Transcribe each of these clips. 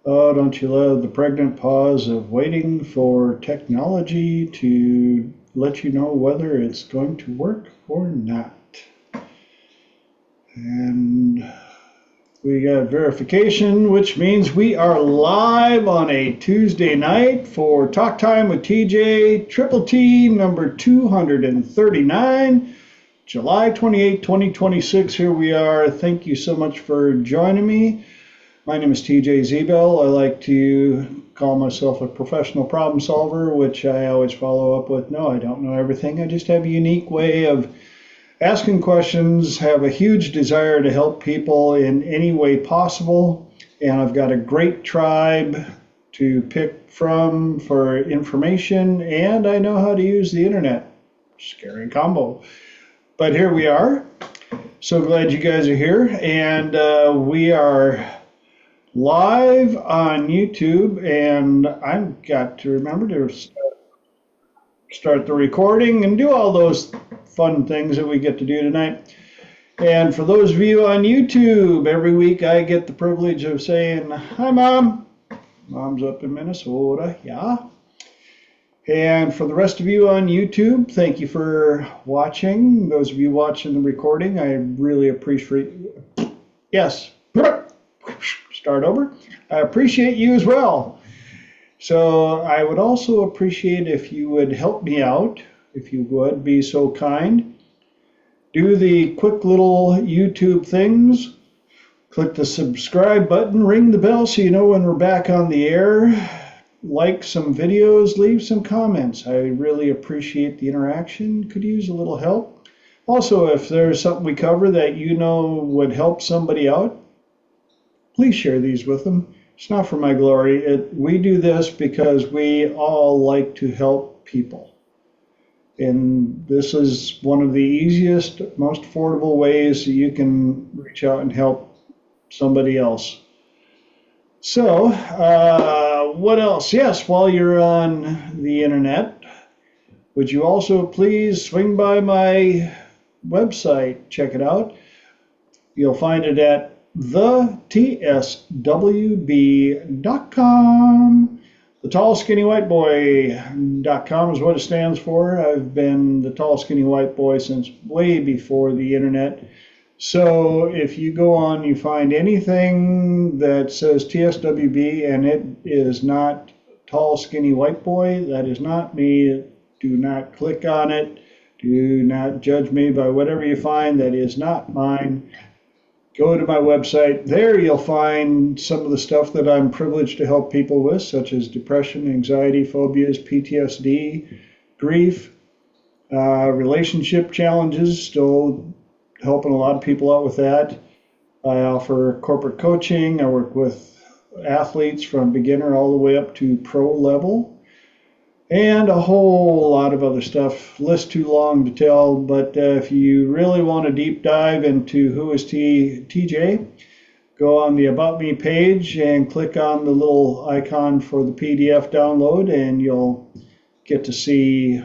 Oh, don't you love the pregnant pause of waiting for technology to let you know whether it's going to work or not? And we got verification, which means we are live on a Tuesday night for Talk Time with TJ, Triple T, number 239, July 28, 2026. Here we are. Thank you so much for joining me. My name is TJ Zebel. I like to call myself a professional problem solver, which I always follow up with, no, I don't know everything. I just have a unique way of asking questions, have a huge desire to help people in any way possible, and I've got a great tribe to pick from for information, and I know how to use the internet. Scary combo. But here we are. So glad you guys are here, and we are live on YouTube, and I've got to remember to start the recording and do all those fun things that we get to do tonight. And for those of you on YouTube, every week I get the privilege of saying, hi, Mom. Mom's up in Minnesota, yeah. And for the rest of you on YouTube, thank you for watching. Those of you watching the recording, I really appreciate, yes, start over. I appreciate you as well. So I would also appreciate if you would help me out, if you would be so kind. Do the quick little YouTube things. Click the subscribe button, ring the bell so you know when we're back on the air. Like some videos, leave some comments. I really appreciate the interaction. Could use a little help. Also, if there's something we cover that you know would help somebody out, please share these with them. It's not for my glory. We do this because we all like to help people. And this is one of the easiest, most affordable ways that you can reach out and help somebody else. So, what else? Yes, while you're on the internet, would you also please swing by my website, check it out. You'll find it at thetswb.com. The Tall Skinny White Boy.com is what it stands for. I've been the Tall Skinny White Boy since way before the internet. So if you go on, you find anything that says TSWB and it is not Tall Skinny White Boy, that is not me. Do not click on it. Do not judge me by whatever you find. That is not mine. Go to my website. There you'll find some of the stuff that I'm privileged to help people with, such as depression, anxiety, phobias, PTSD, grief, relationship challenges, still helping a lot of people out with that. I offer corporate coaching. I work with athletes from beginner all the way up to pro level. And a whole lot of other stuff. List too long to tell, but if you really want a deep dive into who is TJ, go on the About Me page and click on the little icon for the PDF download, and you'll get to see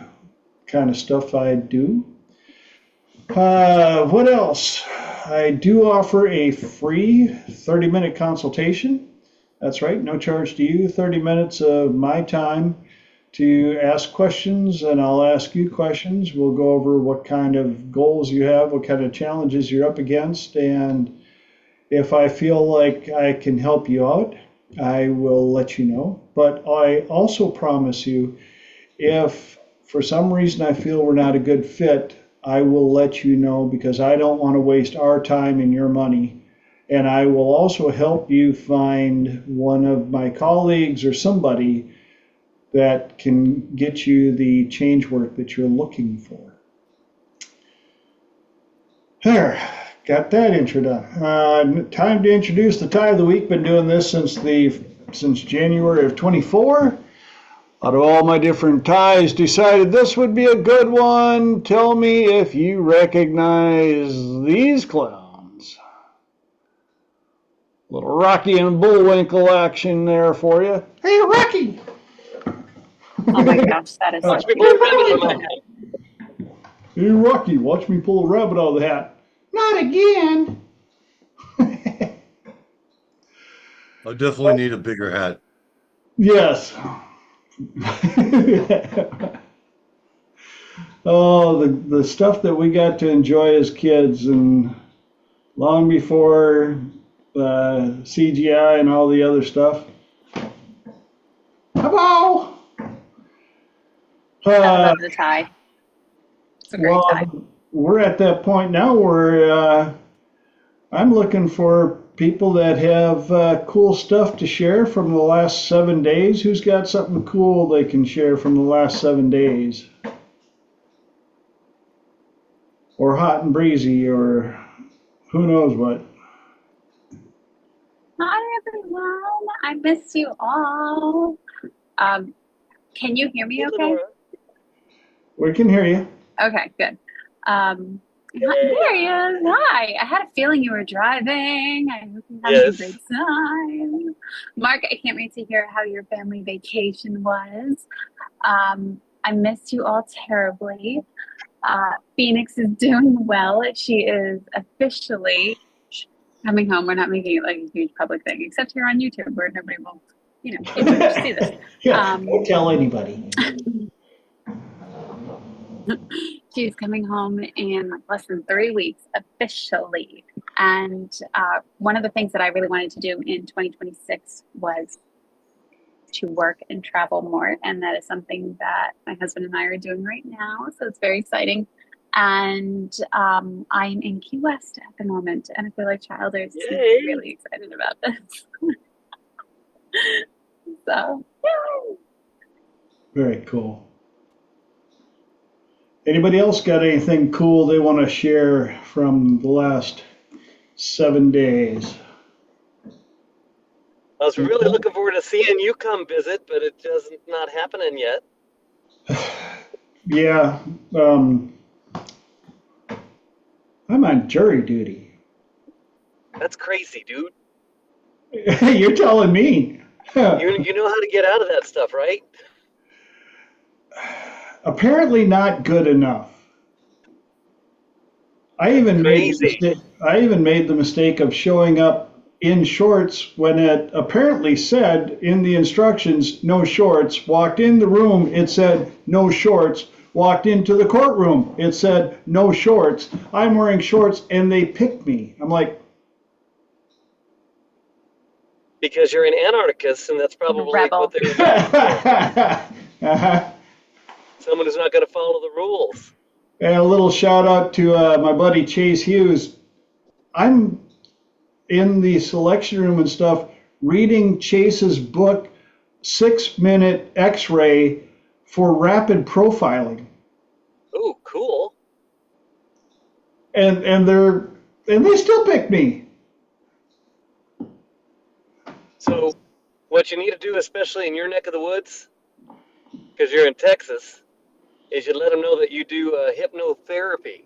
kind of stuff I do. What else? I do offer a free 30-minute consultation. That's right, no charge to you. 30 minutes of my time to ask questions, and I'll ask you questions. We'll go over what kind of goals you have, what kind of challenges you're up against, and if I feel like I can help you out, I will let you know. But I also promise you, if for some reason I feel we're not a good fit, I will let you know, because I don't want to waste our time and your money. And I will also help you find one of my colleagues or somebody that can get you the change work that you're looking for. There, got that intro done. Time to introduce the tie of the week. Been doing this since January of 24. Out of all my different ties, decided this would be a good one. Tell me if you recognize these clowns. Little Rocky and Bullwinkle action there for you. Hey, Rocky! Oh my gosh, that is Watch me pull a rabbit out of my hat. Hey, Rocky, watch me pull a rabbit out of the hat. Not again. I definitely need a bigger hat. Yes. Oh, the stuff that we got to enjoy as kids, and long before CGI and all the other stuff. Hello. I love the tie. It's a great tie. Well, we're at that point now where I'm looking for people that have cool stuff to share from the last 7 days. Who's got something cool they can share from the last 7 days? Or hot and breezy, or who knows what. Hi, everyone. I miss you all. Can you hear me okay? We can hear you. Okay, good. There he is. Hi. I had a feeling you were driving. I hope you had a great time. Mark, I can't wait to hear how your family vacation was. I missed you all terribly. Phoenix is doing well. She is officially coming home. We're not making it like a huge public thing, except here on YouTube where nobody will, see this. Don't tell anybody. She's coming home in less than 3 weeks officially. And one of the things that I really wanted to do in 2026 was to work and travel more. And that is something that my husband and I are doing right now. So it's very exciting. And I'm in Key West at the moment. And I feel like Childers is really excited about this. So, yay! Very cool. Anybody else got anything cool they want to share from the last 7 days? I was really looking forward to seeing you come visit, but it doesn't not happening yet. Yeah, I'm on jury duty. That's crazy, dude. You're telling me. You know how to get out of that stuff, right? Apparently not good enough. I even made the mistake of showing up in shorts when it apparently said in the instructions, no shorts. Walked in the room, it said no shorts. Walked into the courtroom, it said no shorts. I'm wearing shorts and they picked me. I'm like, because you're an anarchist, and that's probably Rebel. what they're looking for. Someone who's not going to follow the rules. And a little shout out to my buddy Chase Hughes. I'm in the selection room and stuff reading Chase's book, 6-Minute X-Ray for Rapid Profiling. Ooh, cool. And they still pick me. So what you need to do, especially in your neck of the woods, because you're in Texas, is you let them know that you do hypnotherapy.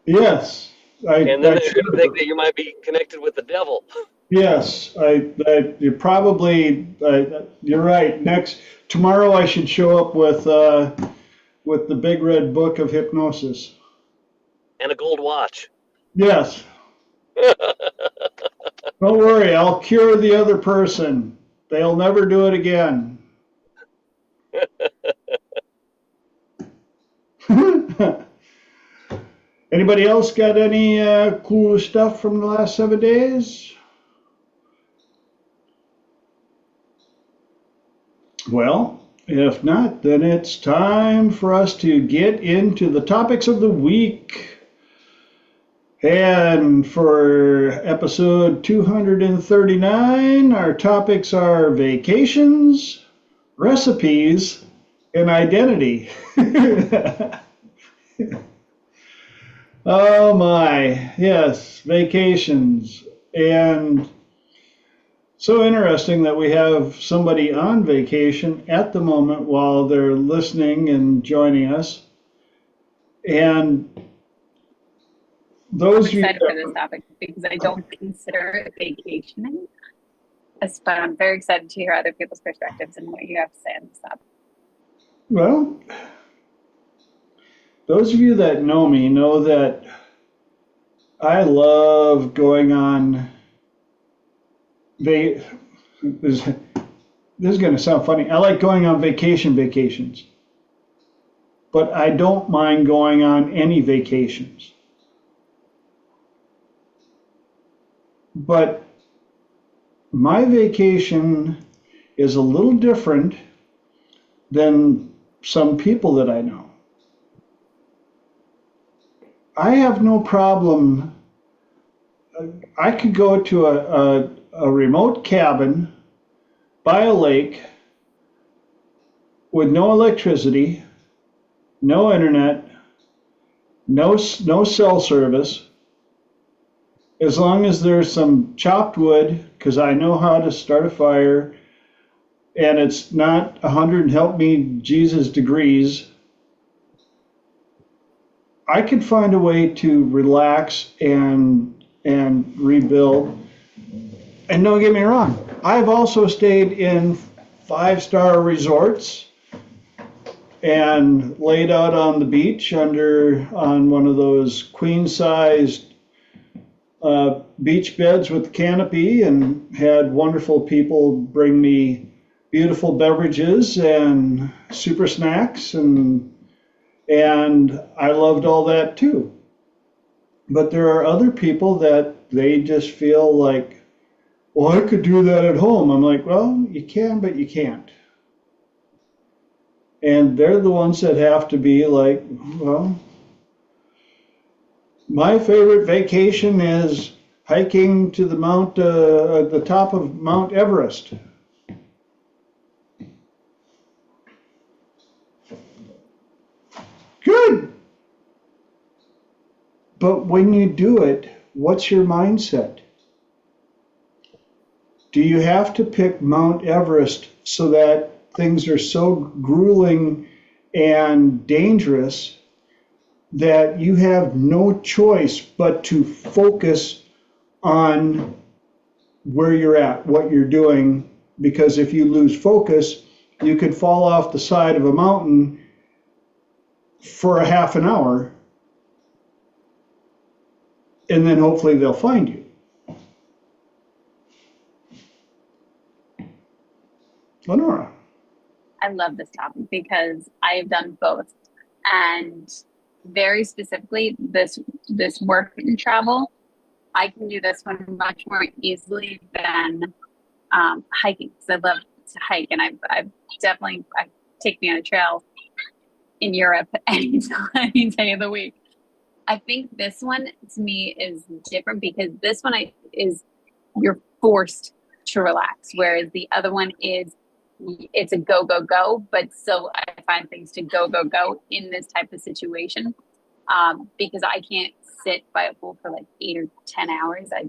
Yes. And then they're going to think that you might be connected with the devil. Yes, you're probably, you're right. Tomorrow I should show up with the big red book of hypnosis. And a gold watch. Yes. Don't worry, I'll cure the other person. They'll never do it again. Anybody else got any cool stuff from the last 7 days? Well, if not, then it's time for us to get into the topics of the week. And for episode 239, our topics are vacations, recipes, and identity. Oh my, yes, vacations. And so interesting that we have somebody on vacation at the moment while they're listening and joining us. And those I'm excited for this topic because I don't consider it vacationing. But I'm very excited to hear other people's perspectives and what you have to say on this topic. Well, those of you that know me know that I love going on this is going to sound funny. I like going on vacations, but I don't mind going on any vacations. But my vacation is a little different than some people that I know. I have no problem. I could go to a remote cabin by a lake with no electricity, no internet, no cell service, as long as there's some chopped wood, because I know how to start a fire, and it's not 100 help me Jesus degrees. I could find a way to relax and rebuild. And don't get me wrong, I've also stayed in 5-star resorts and laid out on the beach on one of those queen-sized beach beds with canopy, and had wonderful people bring me beautiful beverages and super snacks, and I loved all that too. But there are other people that they just feel like, well, I could do that at home. I'm like, well, you can, but you can't. And they're the ones that have to be like, well, my favorite vacation is hiking to the top of Mount Everest. Good. But when you do it, what's your mindset? Do you have to pick Mount Everest so that things are so grueling and dangerous that you have no choice but to focus on where you're at, what you're doing? Because if you lose focus, you could fall off the side of a mountain for a half an hour, and then hopefully they'll find you. Lenora. I love this topic because I've done both, and very specifically this work and travel, I can do this one much more easily than hiking, because I love to hike, and I've definitely take me on a trail in Europe any day of the week. I think this one to me is different because this one is you're forced to relax, whereas the other one is it's a go, go, go, but still I find things to go, go, go in this type of situation, because I can't sit by a pool for like 8 or 10 hours. I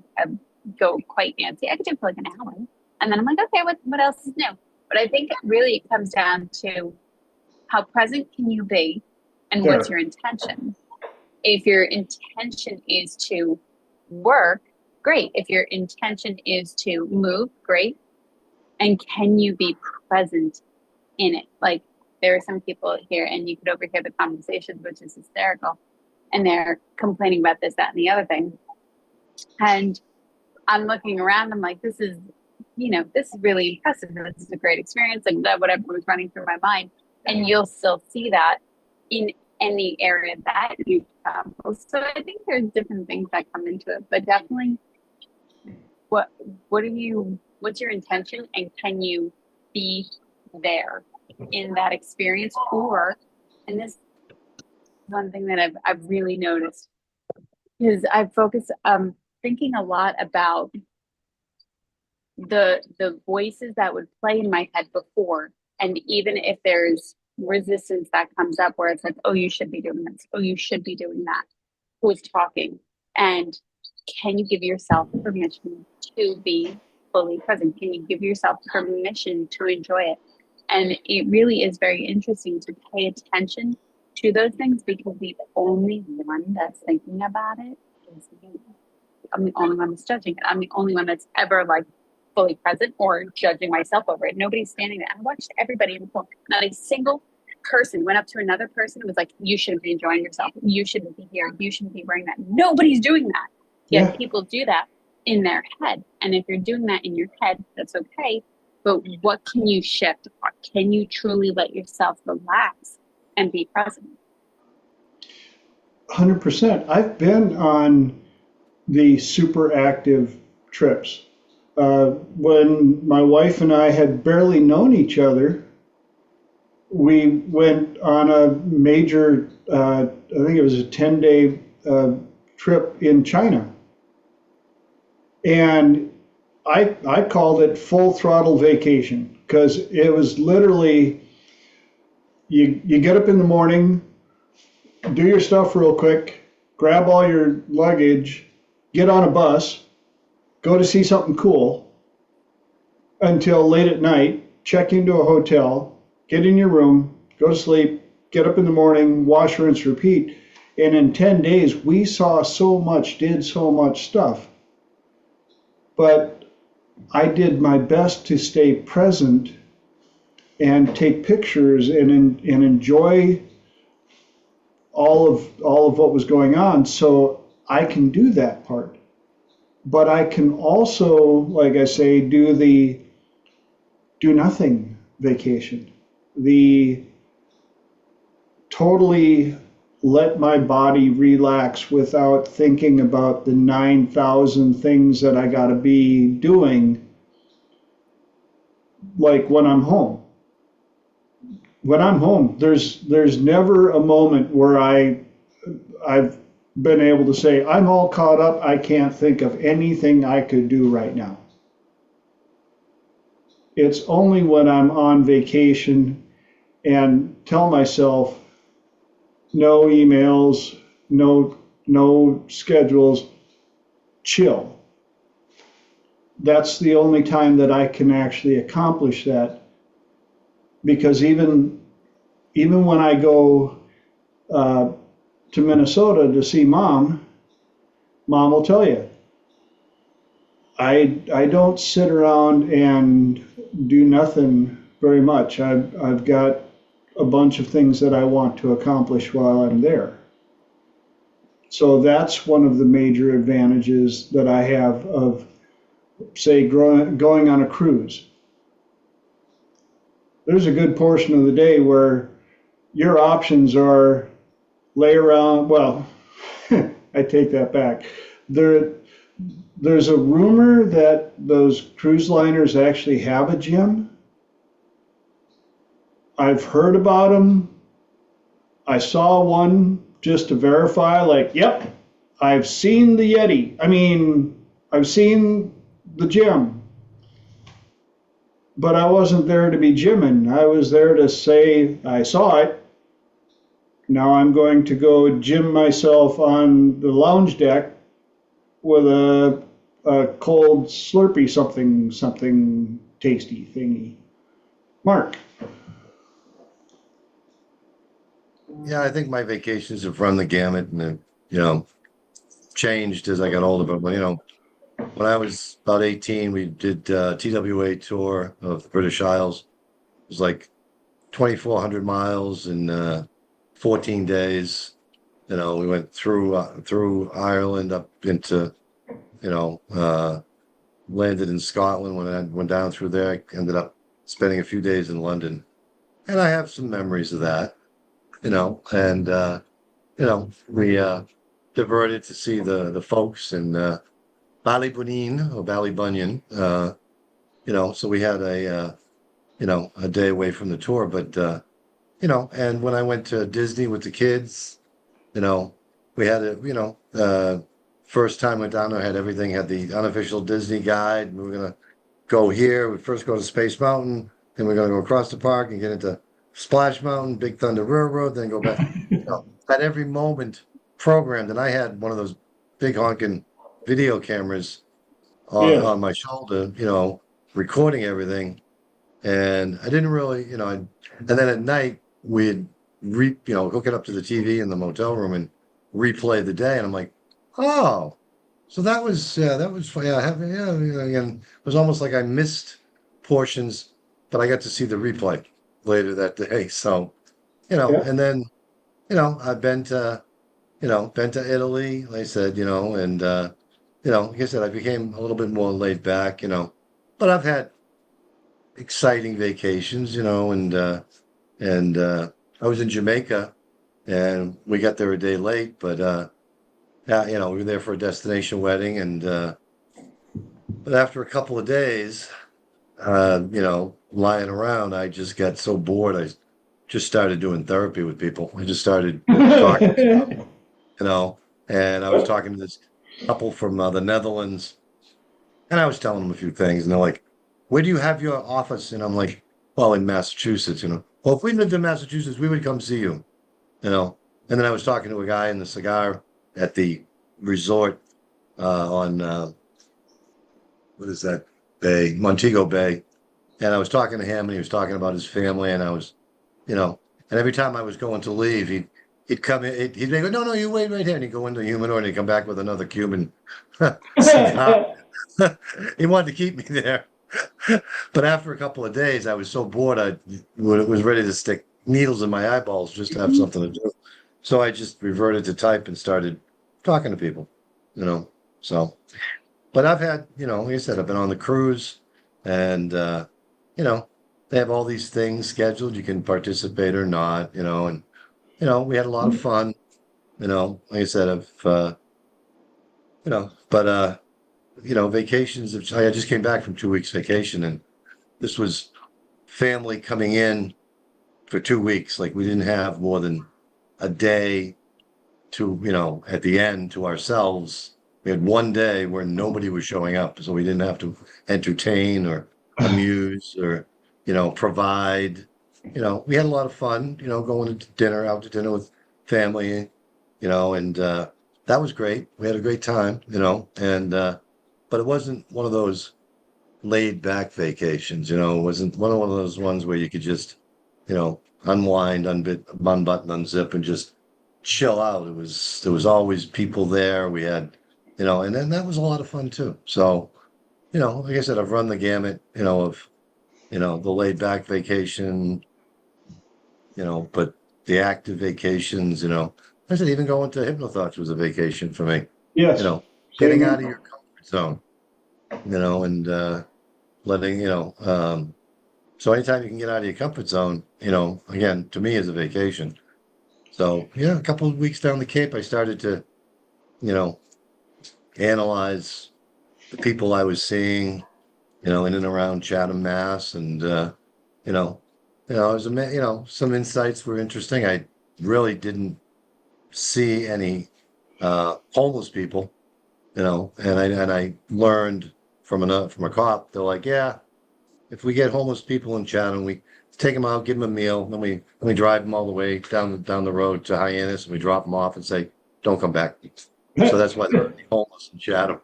go quite antsy. I could do it for like an hour, and then I'm like, okay, what else is new? But I think really it comes down to how present can you be, and Sure. what's your intention. If your intention is to work, great. If your intention is to move, great. And can you be present in it? Like, there are some people here, and you could overhear the conversations, which is hysterical. And they're complaining about this, that, and the other thing. And I'm looking around, I'm like, this is really impressive. This is a great experience. And whatever was running through my mind. And you'll still see that in any area that you travel. So I think there's different things that come into it, but definitely what's your intention, and can you be there in that experience? And this is one thing that I've really noticed, is I've focused thinking a lot about the voices that would play in my head before, and even if there's resistance that comes up where it's like, oh, you should be doing this, oh, you should be doing that, who's talking, and can you give yourself permission to be fully present? Can you give yourself permission to enjoy it? And it really is very interesting to pay attention to those things, because the only one that's thinking about it is me. I'm the only one that's judging it. I'm the only one that's ever like fully present or judging myself over it. Nobody's standing there. I watched everybody in the pool. Not a single person went up to another person and was like, you shouldn't be enjoying yourself. You shouldn't be here. You shouldn't be wearing that. Nobody's doing that. Yet people do that in their head. And if you're doing that in your head, that's okay. But what can you shift? What can you truly let yourself relax and be present? 100%. I've been on the super active trips. When my wife and I had barely known each other, we went on a major, I think it was a 10-day trip in China. And I called it full throttle vacation because it was literally, you get up in the morning, do your stuff real quick, grab all your luggage, get on a bus, go to see something cool until late at night, check into a hotel, get in your room, go to sleep, get up in the morning, wash, rinse, repeat. And in 10 days, we saw so much, did so much stuff. But I did my best to stay present and take pictures and enjoy all of what was going on, so I can do that part. But I can also, like I say, do the do nothing vacation, the totally let my body relax without thinking about the 9,000 things that I got to be doing, like when I'm home. When I'm home, there's never a moment where I've been able to say, I'm all caught up, I can't think of anything I could do right now. It's only when I'm on vacation and tell myself, no emails, no schedules, chill. That's the only time that I can actually accomplish that. Because even when I go to Minnesota to see mom will tell you, I don't sit around and do nothing very much. I've got a bunch of things that I want to accomplish while I'm there. So that's one of the major advantages that I have of, say, going on a cruise. There's a good portion of the day where your options are lay around. Well, I take that back. There's a rumor that those cruise liners actually have a gym. I've heard about them. I saw one just to verify, like, yep, I've seen the Yeti. I mean, I've seen the gym. But I wasn't there to be gymming. I was there to say I saw it. Now I'm going to go gym myself on the lounge deck with a cold Slurpee something tasty thingy. Mark. Yeah, I think my vacations have run the gamut and, changed as I got older. But, when I was about 18, we did TWA tour of the British Isles. It was like 2,400 miles in 14 days. We went through Ireland up into, landed in Scotland. When I went down through there, I ended up spending a few days in London. And I have some memories of that, and, we diverted to see the folks in Ballybunion or Ballybunion, so we had a day away from the tour, but, and when I went to Disney with the kids, we had first time I went down there, had everything, had the unofficial Disney guide. We were going to go here. We first go to Space Mountain, then we're going to go across the park and get into Splash Mountain, Big Thunder Railroad, then go back. At every moment programmed, and I had one of those big honking video cameras on my shoulder, recording everything. And I didn't really, and then at night we'd hook it up to the TV in the motel room and replay the day. And I'm like, oh, so that was fun. And it was almost like I missed portions, but I got to see the replay later that day. So, and then, I've been to Italy, like I said, and like I said, I became a little bit more laid back, but I've had exciting vacations, and I was in Jamaica and we got there a day late, but yeah, we were there for a destination wedding, and but after a couple of days, lying around, I just got so bored. I just started doing therapy with people. I just started talking, you know, and I was talking to this couple from the Netherlands, and I was telling them a few things, and they're like, "Where do you have your office?" And I'm like, "Well, in Massachusetts, Well, if we lived in Massachusetts, we would come see you, you know." And then I was talking to a guy in the cigar at the resort on what is that bay, Montego Bay, and I was talking to him, and he was talking about his family, and I was, and every time I was going to leave, he'd come in, he'd go, "No, no, you wait right here," and he'd go into the humidor, and he'd come back with another Cuban. He wanted to keep me there. But after a couple of days, I was so bored, I was ready to stick needles in my eyeballs just to have something to do. So I just reverted to type and started talking to people, So, but I've had, like I said, I've been on the cruise, and, they have all these things scheduled. You can participate or not, and, we had a lot of fun, like I said, but, vacations. I just came back from 2 weeks vacation, and this was family coming in for 2 weeks. Like, we didn't have more than a day to, at the end, to ourselves. We had one day where nobody was showing up, so we didn't have to entertain or amuse or, provide. We had a lot of fun, going out to dinner with family, and that was great. We had a great time, and but it wasn't one of those laid back vacations, it wasn't one of those ones where you could just, unwind, unbutton, unzip, and just chill out. There was always people there. We had, and then that was a lot of fun too. So, like I said, I've run the gamut, of, the laid back vacation, but the active vacations, I said even going to hypnothoughts was a vacation for me. Yes. Getting out of your comfort zone, and letting, so anytime you can get out of your comfort zone, again, to me is a vacation. So yeah, a couple of weeks down the Cape, I started to, analyze the people I was seeing, in and around Chatham, Mass, and it was some insights were interesting. I really didn't see any homeless people, and I learned from a cop. They're like, yeah, if we get homeless people in Chatham, we take them out, give them a meal, then we drive them all the way down the road to Hyannis, and we drop them off and say, don't come back. So that's why they're homeless in Chatham.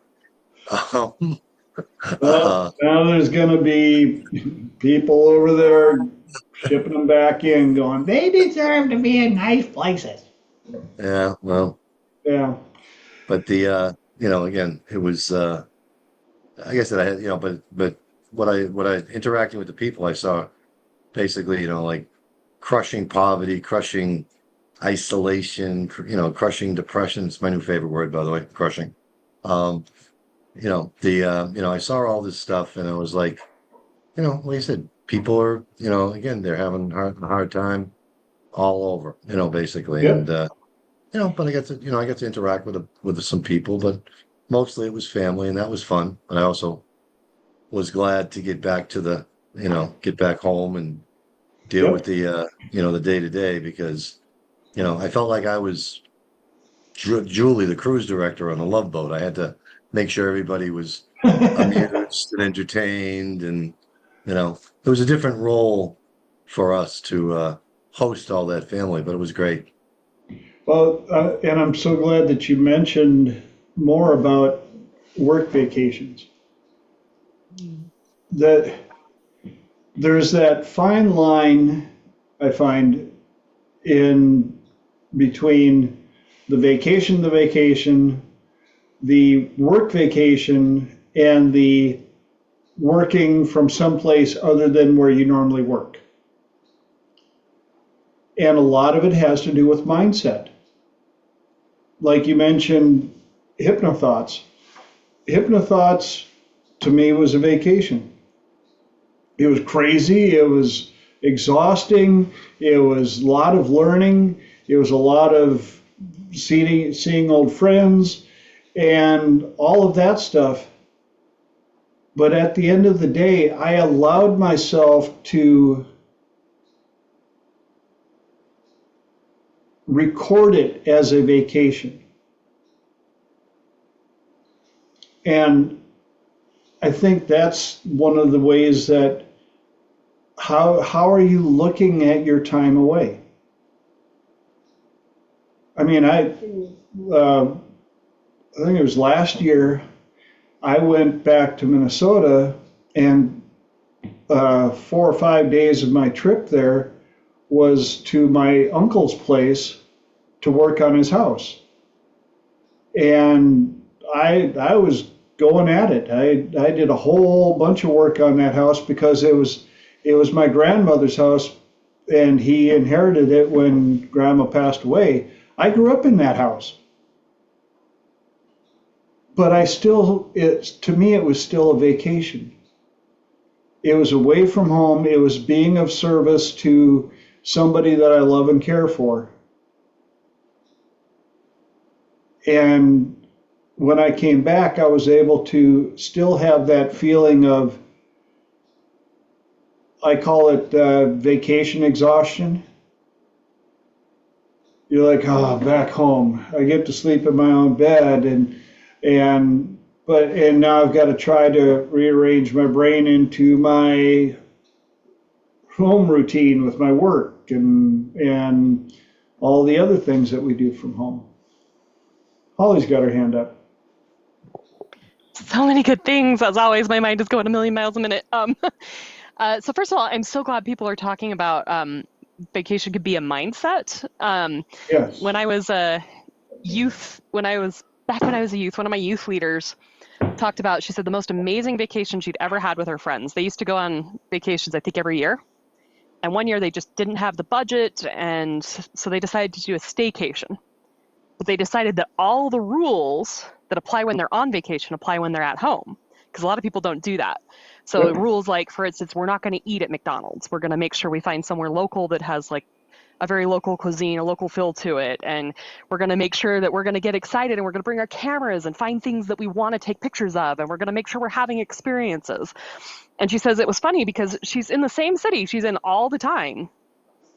Well, now there's going to be people over there shipping them back in, going, they deserve to be in nice places. Yeah, well, Yeah. but again, it was, like I said, I had, but what I interacting with the people, I saw basically, like crushing poverty, crushing isolation, crushing depression. It's my new favorite word, by the way, crushing. I saw all this stuff, and I was like, like I said, people are, again, they're having a hard time all over, basically. Yep. And, but I got to interact with some people, but mostly it was family, and that was fun. But I also was glad to get back to get back home and deal with the, the day to day, because, I felt like I was Julie, the cruise director on the Love Boat. I had to make sure everybody was amused and entertained, and, it was a different role for us to host all that family, but it was great. Well, and I'm so glad that you mentioned more about work vacations. That there's that fine line I find in between the vacation, the work vacation, and the working from someplace other than where you normally work. And a lot of it has to do with mindset. Like you mentioned, hypnothoughts. Hypnothoughts to me was a vacation. It was crazy. It was exhausting. It was a lot of learning. It was a lot of seeing old friends and all of that stuff. But at the end of the day, I allowed myself to record it as a vacation. And I think that's one of the ways that how are you looking at your time away? I mean, I think it was last year, I went back to Minnesota, and 4 or 5 days of my trip there was to my uncle's place to work on his house. And I was going at it. I did a whole bunch of work on that house because it was my grandmother's house, and he inherited it when Grandma passed away. I grew up in that house. But to me, it was still a vacation. It was away from home. It was being of service to somebody that I love and care for. And when I came back, I was able to still have that feeling of, I call it vacation exhaustion. You're like, oh, back home. I get to sleep in my own bed, and now I've got to try to rearrange my brain into my home routine with my work and all the other things that we do from home. Holly's got her hand up. So many good things. As always, my mind is going a million miles a minute. So first of all, I'm so glad people are talking about vacation could be a mindset. Yes. When I was a youth, when I was a youth, one of my youth leaders talked about, she said the most amazing vacation she'd ever had with her friends. They used to go on vacations, I think, every year. And one year they just didn't have the budget, and so they decided to do a staycation. But they decided that all the rules that apply when they're on vacation apply when they're at home, because a lot of people don't do that. So rules like, for instance, we're not going to eat at McDonald's. We're going to make sure we find somewhere local that has like a very local cuisine, a local feel to it. And we're going to make sure that we're going to get excited, and we're going to bring our cameras and find things that we want to take pictures of. And we're going to make sure we're having experiences. And she says it was funny because she's in the same city she's in all the time,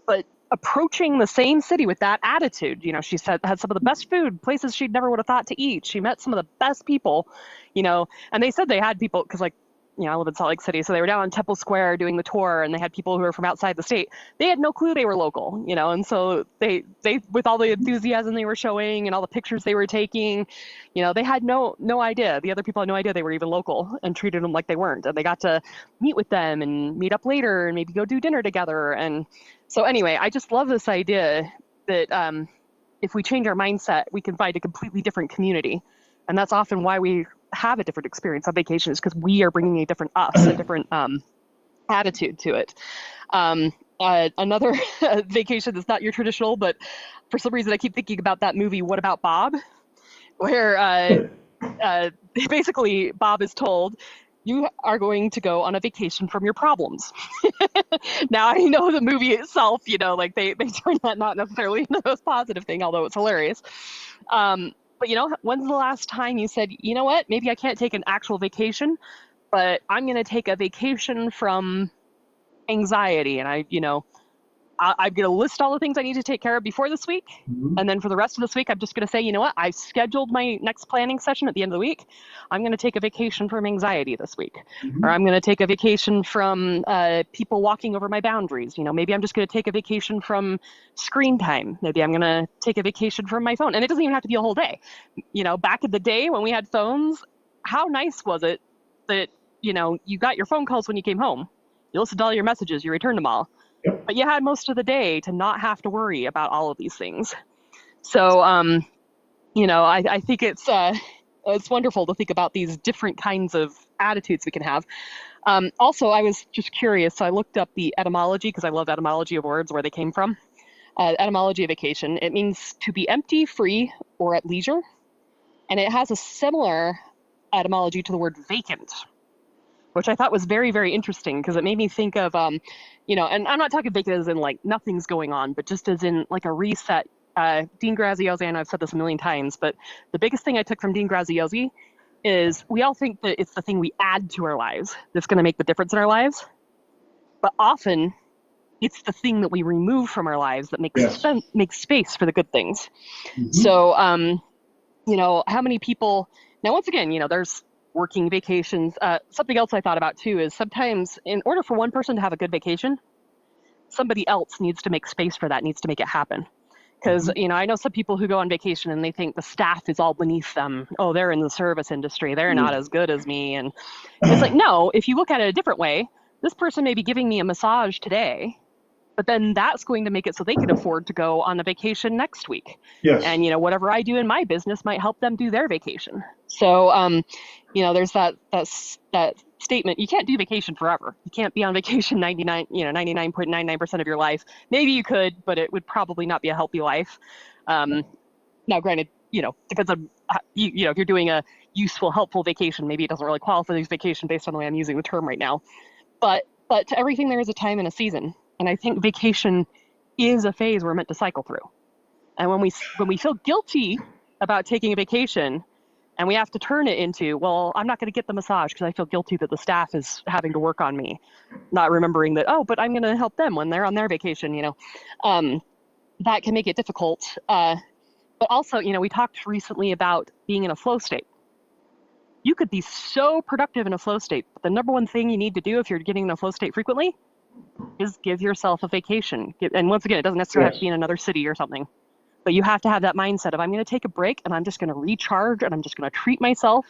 but approaching the same city with that attitude. You know, she said had some of the best food, places she'd never would have thought to eat. She met some of the best people, you know, and they said they had people, because like, you know, I live in Salt Lake City, so they were down on Temple Square doing the tour, and they had people who were from outside the state. They had no clue they were local, you know, and so they with all the enthusiasm they were showing and all the pictures they were taking, you know, they had no idea. The other people had no idea they were even local, and treated them like they weren't. And they got to meet with them and meet up later and maybe go do dinner together. And so anyway, I just love this idea that if we change our mindset, we can find a completely different community. And that's often why we have a different experience on vacation, is because we are bringing a different us, a different attitude to it. Another vacation that's not your traditional, but for some reason I keep thinking about that movie, What About Bob? Where basically Bob is told, you are going to go on a vacation from your problems. Now, I know the movie itself, you know, like they turn that not necessarily into the most positive thing, although it's hilarious. But, you know, when's the last time you said, you know what, maybe I can't take an actual vacation, but I'm going to take a vacation from anxiety. And I'm going to list all the things I need to take care of before this week. Mm-hmm. And then for the rest of this week, I'm just going to say, you know what, I scheduled my next planning session at the end of the week. I'm going to take a vacation from anxiety this week. Mm-hmm. Or I'm going to take a vacation from people walking over my boundaries. You know, maybe I'm just going to take a vacation from screen time. Maybe I'm going to take a vacation from my phone. And it doesn't even have to be a whole day. You know, back in the day when we had phones, how nice was it that, you know, you got your phone calls when you came home. You listened to all your messages, you returned them all. Yep. But you had most of the day to not have to worry about all of these things. So, you know, I think it's wonderful to think about these different kinds of attitudes we can have. Also, I was just curious, so I looked up the etymology, because I love etymology of words, where they came from. Etymology of vacation, it means to be empty, free, or at leisure. And it has a similar etymology to the word vacant, which I thought was very, very interesting because it made me think of, and I'm not talking vacant as in like nothing's going on, but just as in like a reset. Dean Graziosi, I know I've said this a million times, but the biggest thing I took from Dean Graziosi is we all think that it's the thing we add to our lives that's going to make the difference in our lives. But often it's the thing that we remove from our lives that makes space for the good things. Mm-hmm. So, how many people, now, once again, there's working vacations. Something else I thought about too is sometimes in order for one person to have a good vacation, somebody else needs to make space for that, needs to make it happen. Because, I know some people who go on vacation and they think the staff is all beneath them. Oh, they're in the service industry. They're not as good as me. And it's like, no, if you look at it a different way, this person may be giving me a massage today, but then that's going to make it so they can afford to go on a vacation next week. Yes. And, whatever I do in my business might help them do their vacation. So, there's that statement, you can't do vacation forever. You can't be on vacation 99.99% of your life. Maybe you could, but it would probably not be a healthy life. Now, granted, depends on, if you're doing a useful, helpful vacation, maybe it doesn't really qualify as vacation based on the way I'm using the term right now. But to everything, there is a time and a season. And I think vacation is a phase we're meant to cycle through. And when we feel guilty about taking a vacation, and we have to turn it into, well, I'm not going to get the massage because I feel guilty that the staff is having to work on me, not remembering that, but I'm going to help them when they're on their vacation, that can make it difficult. But also, we talked recently about being in a flow state. You could be so productive in a flow state, but the number one thing you need to do if you're getting in a flow state frequently is give yourself a vacation. And once again, it doesn't necessarily have to be in another city or something. But you have to have that mindset of I'm going to take a break and I'm just going to recharge and I'm just going to treat myself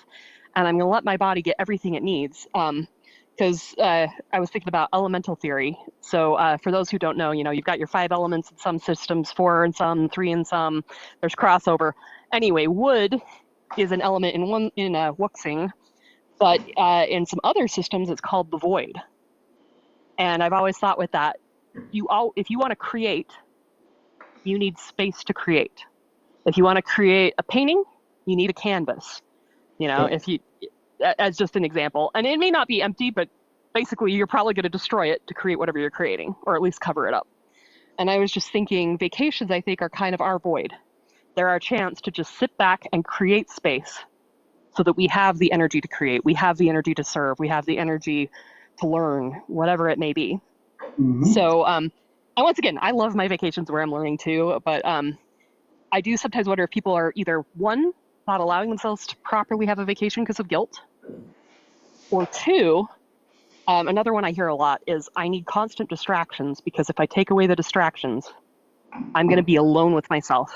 and I'm going to let my body get everything it needs. Because I was thinking about elemental theory. So for those who don't know, you've got your 5 elements in some systems, 4 in some, 3 in some. There's crossover. Anyway, wood is an element in Wuxing, but in some other systems, it's called the void. And I've always thought with that, if you want to create, you need space to create. If you want to create a painting, you need a canvas. If you, as just an example, and it may not be empty, but basically you're probably going to destroy it to create whatever you're creating, or at least cover it up. And I was just thinking vacations, I think, are kind of our void. They're our chance to just sit back and create space so that we have the energy to create. We have the energy to serve. We have the energy to learn, whatever it may be. Mm-hmm. So, and once again, I love my vacations where I'm learning too, but I do sometimes wonder if people are either, one, not allowing themselves to properly have a vacation because of guilt, or 2, another one I hear a lot is I need constant distractions because if I take away the distractions, I'm going to be alone with myself.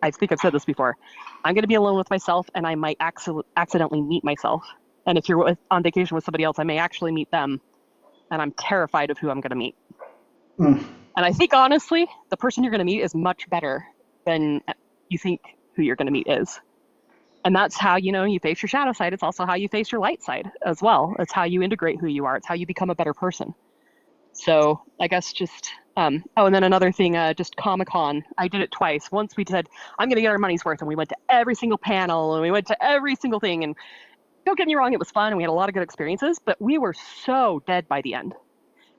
I think I've said this before. I'm going to be alone with myself and I might accidentally meet myself. And if you're on vacation with somebody else, I may actually meet them. And I'm terrified of who I'm going to meet. Mm. And I think, honestly, the person you're going to meet is much better than you think who you're going to meet is. And that's how, you face your shadow side. It's also how you face your light side as well. It's how you integrate who you are. It's how you become a better person. So I guess just, and then another thing, just Comic-Con. I did it twice. Once we said, I'm going to get our money's worth. And we went to every single panel and we went to every single thing. And don't get me wrong, it was fun and we had a lot of good experiences, but we were so dead by the end.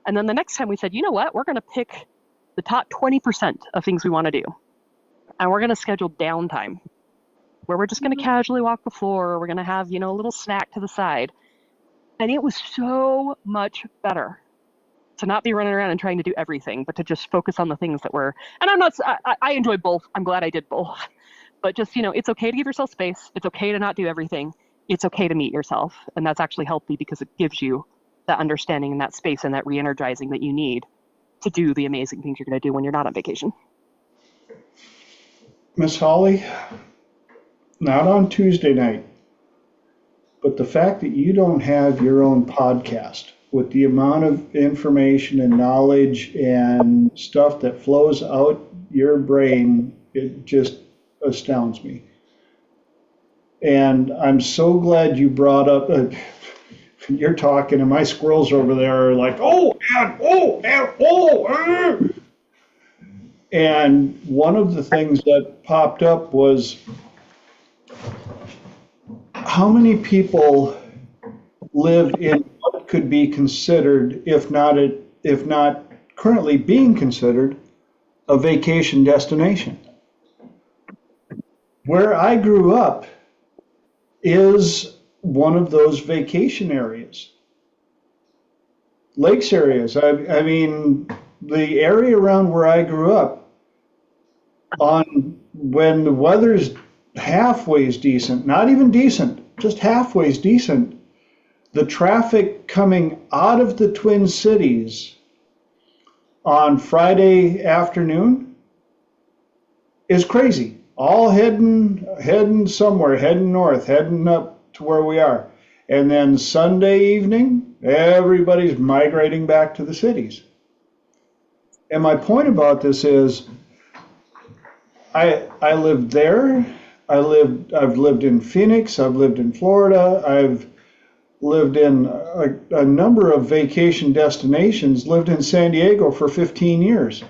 And then the next time we said, you know what, we're going to pick the top 20% of things we want to do. And we're going to schedule downtime where we're just going to casually walk the floor. We're going to have, a little snack to the side. And it was so much better to not be running around and trying to do everything, but to just focus on the things that were, and I enjoyed both. I'm glad I did both. But just, it's okay to give yourself space. It's okay to not do everything. It's okay to meet yourself. And that's actually healthy because it gives you that understanding and that space and that re-energizing that you need to do the amazing things you're going to do when you're not on vacation. Miss Holly, not on Tuesday night, but the fact that you don't have your own podcast with the amount of information and knowledge and stuff that flows out your brain, it just astounds me. And I'm so glad you brought up, you're talking and my squirrels over there are like, And one of the things that popped up was how many people live in what could be considered, if not currently being considered, a vacation destination? Where I grew up is one of those vacation areas, lakes areas. I mean, the area around where I grew up, on when the weather's halfway's decent, not even decent, just halfway's decent, the traffic coming out of the Twin Cities on Friday afternoon is crazy. All heading somewhere, heading north, heading up to where we are. And then Sunday evening, everybody's migrating back to the cities. And my point about this is, I lived there. I've lived in Phoenix. I've lived in Florida. I've lived in a number of vacation destinations. Lived in San Diego for 15 years.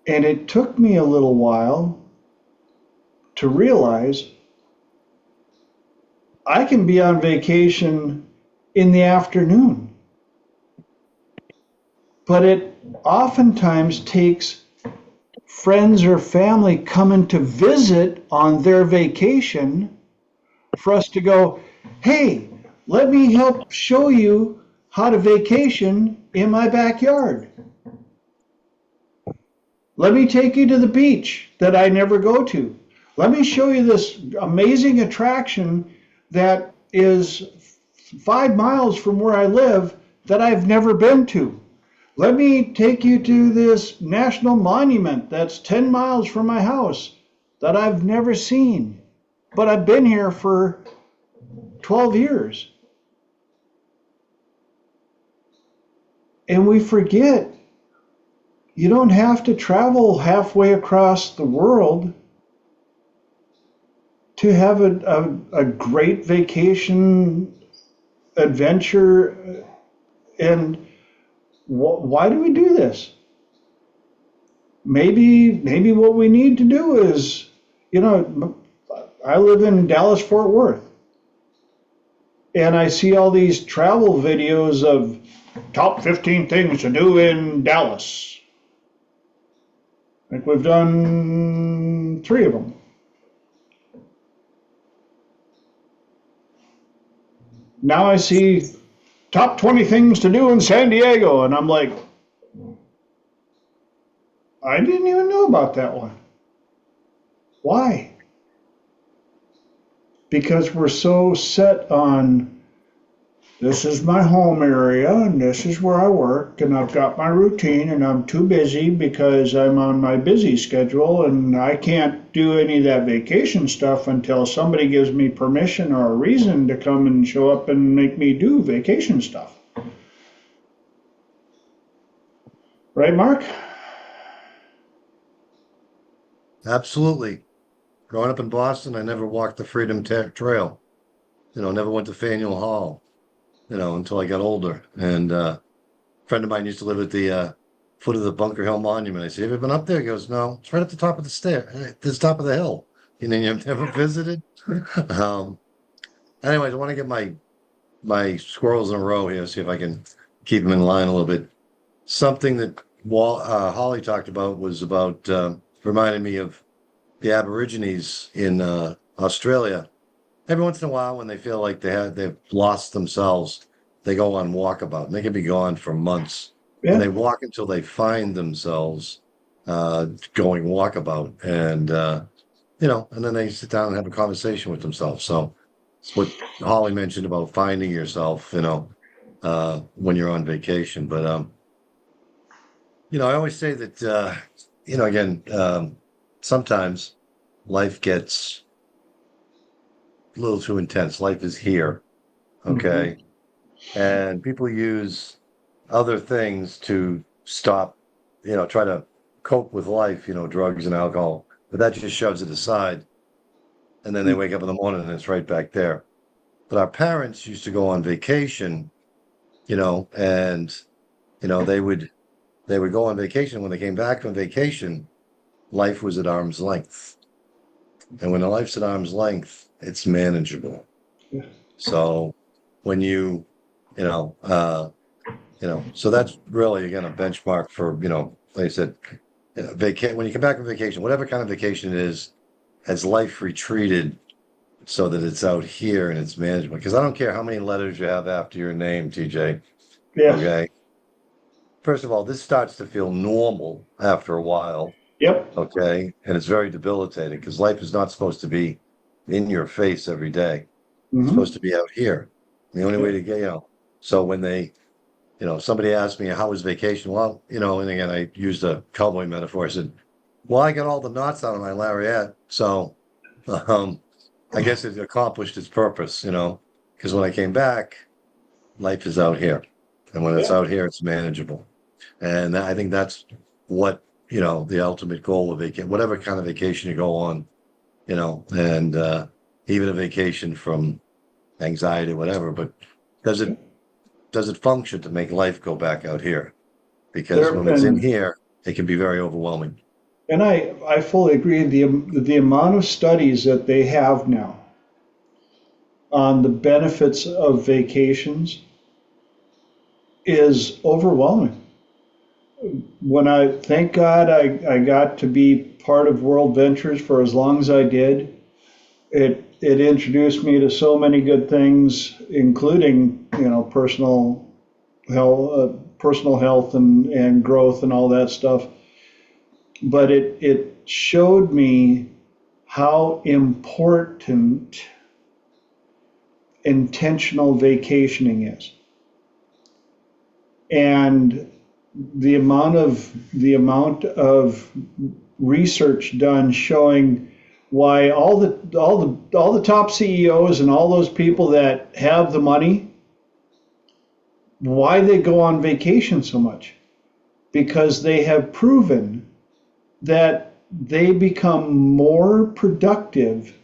And it took me a little while to realize I can be on vacation in the afternoon. But it oftentimes takes friends or family coming to visit on their vacation for us to go, hey, let me help show you how to vacation in my backyard. Let me take you to the beach that I never go to. Let me show you this amazing attraction that is 5 miles from where I live that I've never been to. Let me take you to this national monument that's 10 miles from my house that I've never seen, but I've been here for 12 years. And we forget, you don't have to travel halfway across the world to have a great vacation adventure. And why do we do this? Maybe what we need to do is, I live in Dallas, Fort Worth, and I see all these travel videos of top 15 things to do in Dallas. I think we've done 3 of them. Now I see top 20 things to do in San Diego, and I'm like, I didn't even know about that one. Why? Because we're so set on, this is my home area, and this is where I work, and I've got my routine, and I'm too busy because I'm on my busy schedule, and I can't do any of that vacation stuff until somebody gives me permission or a reason to come and show up and make me do vacation stuff. Right, Mark? Absolutely. Growing up in Boston, I never walked the Freedom Trail. Never went to Faneuil Hall, until I got older. And a friend of mine used to live at the foot of the Bunker Hill Monument. I said, have you been up there? He goes, no, it's right at the top of the stair, at the top of the hill. You've never visited? Anyways, I want to get my squirrels in a row here, see if I can keep them in line a little bit. Something that Holly talked about was about reminding me of the Aborigines in Australia. Every once in a while, when they feel like they've lost themselves, they go on walkabout, and they can be gone for months. Yeah. And they walk until they find themselves going walkabout, and and then they sit down and have a conversation with themselves. So it's what Holly mentioned about finding yourself, when you're on vacation. But I always say that again, sometimes life gets a little too intense. Life is here, okay? Mm-hmm. And people use other things to stop, try to cope with life, drugs and alcohol, but that just shoves it aside. And then they wake up in the morning and it's right back there. But our parents used to go on vacation, and, they would go on vacation. When they came back from vacation, life was at arm's length. And when a life's at arm's length, it's manageable. Yeah. So when so that's really, again, a benchmark for, like I said, when you come back from vacation, whatever kind of vacation it is, has life retreated so that it's out here and it's manageable? Because I don't care how many letters you have after your name, TJ. Yeah. Okay. First of all, this starts to feel normal after a while. Yep. Okay. And it's very debilitating because life is not supposed to be in your face every day. It's Mm-hmm. supposed to be out here. The only way to get, so when somebody asked me, how was vacation? Well, and again, I used a cowboy metaphor. I said, well, I got all the knots out of my lariat. So I guess it accomplished its purpose, because when I came back, life is out here. And when it's out here, it's manageable. And I think that's what, the ultimate goal of vacation, whatever kind of vacation you go on, and even a vacation from anxiety or whatever, but does it function to make life go back out here? Because when it's in here, it can be very overwhelming. And I fully agree. The amount of studies that they have now on the benefits of vacations is overwhelming. Thank God I got to be part of World Ventures for as long as I did. It introduced me to so many good things, including, personal health and growth and all that stuff. But it showed me how important intentional vacationing is. And the amount of research done showing why all the top CEOs and all those people that have the money, why they go on vacation so much, because they have proven that they become more productive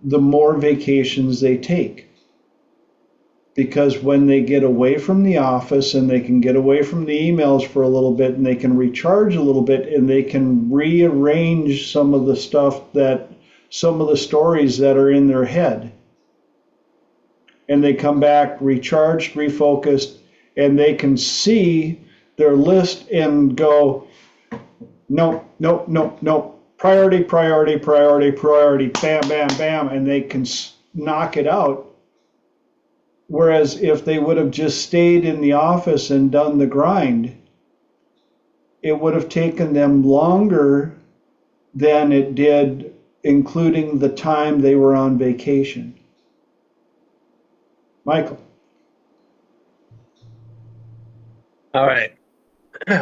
the more vacations they take. Because when they get away from the office and they can get away from the emails for a little bit and they can recharge a little bit and they can rearrange some of the stories that are in their head, and they come back recharged, refocused, and they can see their list and go, no, priority, bam, bam, bam, and they can knock it out. Whereas if they would have just stayed in the office and done the grind, it would have taken them longer than it did, including the time they were on vacation. Michael. All right.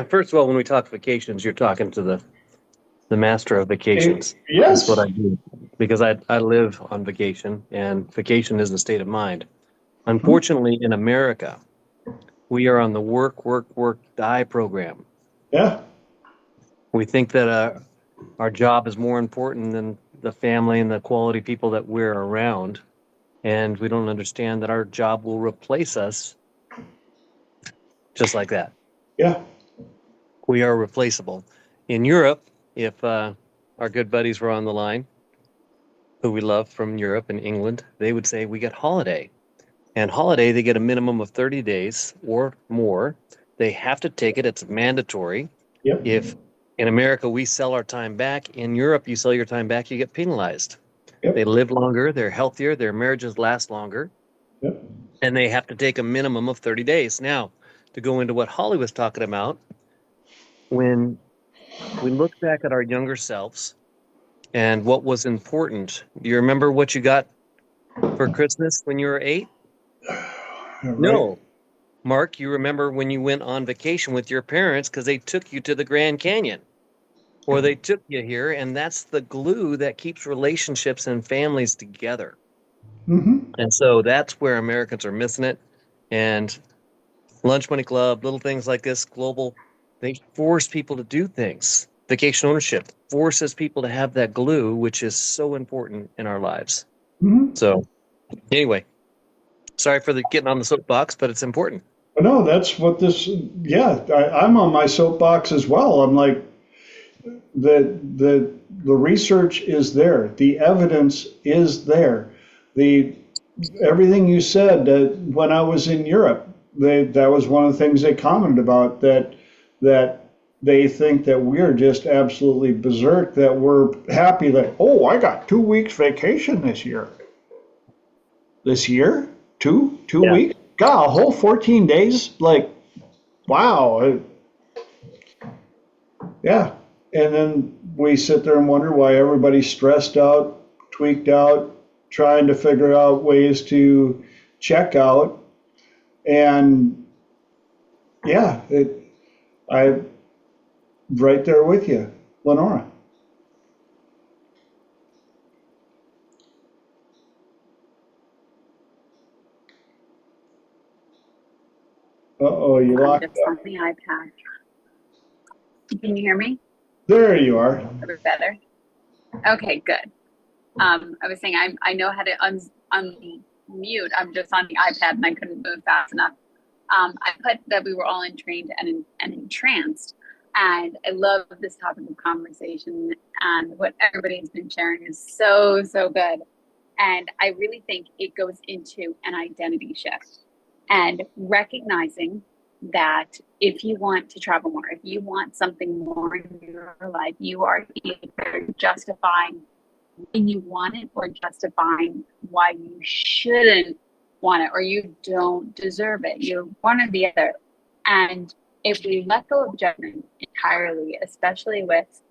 First of all, when we talk vacations, you're talking to the master of vacations. Yes. That's what I do, because I live on vacation, and vacation is a state of mind. Unfortunately, in America, we are on the work, die program. Yeah. We think that our job is more important than the family and the quality people that we're around. And we don't understand that our job will replace us just like that. Yeah. We are replaceable. In Europe, if our good buddies were on the line, who we love from Europe and England, they would say we get holiday. And holiday, they get a minimum of 30 days or more. They have to take it. It's mandatory. Yep. If in America we sell our time back, in Europe you sell your time back, you get penalized. Yep. They live longer, they're healthier, their marriages last longer, Yep. and they have to take a minimum of 30 days. Now, to go into what Holly was talking about, when we look back at our younger selves and what was important, do you remember what you got for Christmas when you were 8? Right. No. Mark, you remember when you went on vacation with your parents because they took you to the Grand Canyon, or they took you here, and that's the glue that keeps relationships and families together. Mm-hmm. And so that's where Americans are missing it. And Lunch Money Club, little things like this, global, they force people to do things. Vacation ownership forces people to have that glue, which is so important in our lives. Mm-hmm. So anyway, sorry for getting on the soapbox, but it's important. No, that's what this. Yeah, I'm on my soapbox as well. I'm like the the research is there. The evidence is there. Everything you said, when I was in Europe, that was one of the things they commented about, that they think that we're just absolutely berserk, that we're happy that, oh, I got 2 weeks vacation this year. This year? Two weeks? God, a whole 14 days? Like, wow. Yeah. And then we sit there and wonder why everybody's stressed out, tweaked out, trying to figure out ways to check out. And yeah, I'm right there with you, Lenora. Uh-oh, you I'm locked just up. on the iPad. Can you hear me? There you are. A bit better. Okay, good. I was saying I know how to unmute. I'm just on the iPad and I couldn't move fast enough. I put that we were all entrained and entranced, and I love this topic of conversation, and what everybody's been sharing is so good. And I really think it goes into an identity shift and recognizing that if you want to travel more, if you want something more in your life, you are either justifying why you want it or justifying why you shouldn't want it or you don't deserve it. You one or the other. And if we let go of judgment entirely, especially with,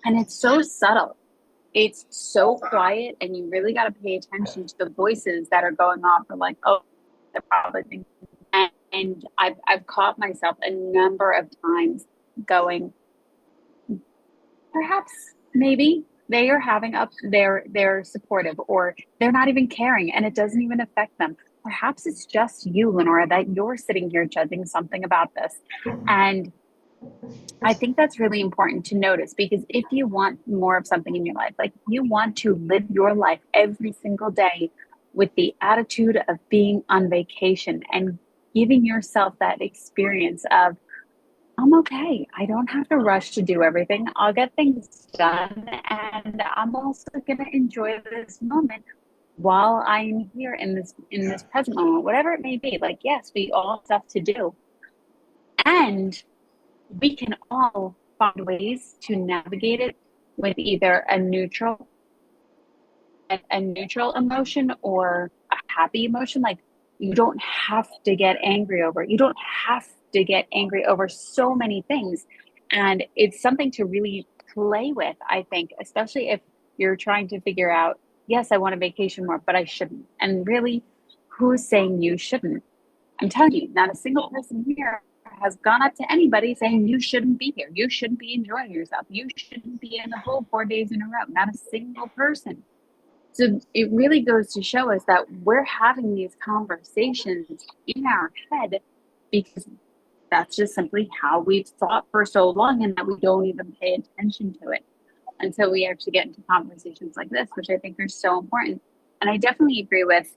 and it's so subtle, it's so quiet, and you really got to pay attention to the voices that are going off. Or like, oh, they're probably thinking. And I've caught myself a number of times going, perhaps, maybe they are having up, they're supportive, or they're not even caring, and it doesn't even affect them. Perhaps it's just you, Lenora, that you're sitting here judging something about this. And I think that's really important to notice, because if you want more of something in your life, like you want to live your life every single day with the attitude of being on vacation and giving yourself that experience of, I'm okay. I don't have to rush to do everything. I'll get things done. And I'm also going to enjoy this moment while I'm here in this present moment, whatever it may be. Like, yes, we all have stuff to do. And we can all find ways to navigate it with either a neutral emotion or a happy emotion. Like, you don't have to get angry over it. You don't have to get angry over so many things. And it's something to really play with, I think, especially if you're trying to figure out, yes, I want a vacation more, but I shouldn't. And really, who's saying you shouldn't? I'm telling you, not a single person here has gone up to anybody saying you shouldn't be here. You shouldn't be enjoying yourself. You shouldn't be in the pool 4 days in a row. Not a single person. So it really goes to show us that we're having these conversations in our head because that's just simply how we've thought for so long, and that we don't even pay attention to it until we actually get into conversations like this, which I think are so important. And I definitely agree with,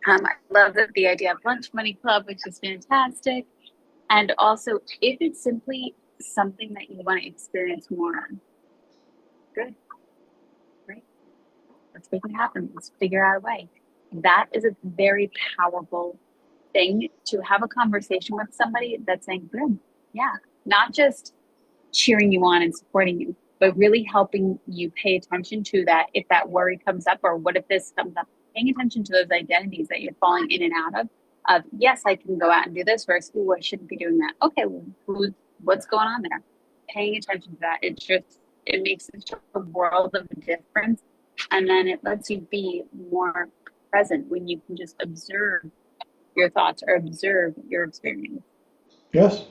I love the idea of lunch money club, which is fantastic. And also, if it's simply something that you want to experience more on, good, great. Let's make it happen. Let's figure out a way. That is a very powerful thing, to have a conversation with somebody that's saying, good, yeah, not just cheering you on and supporting you, but really helping you pay attention to that. If that worry comes up, or what if this comes up, paying attention to those identities that you're falling in and out of yes, I can go out and do this, versus, ooh, I shouldn't be doing that. Okay, well, what's going on there? Paying attention to that, it makes such a world of a difference. And then it lets you be more present when you can just observe your thoughts or observe your experience. Yes,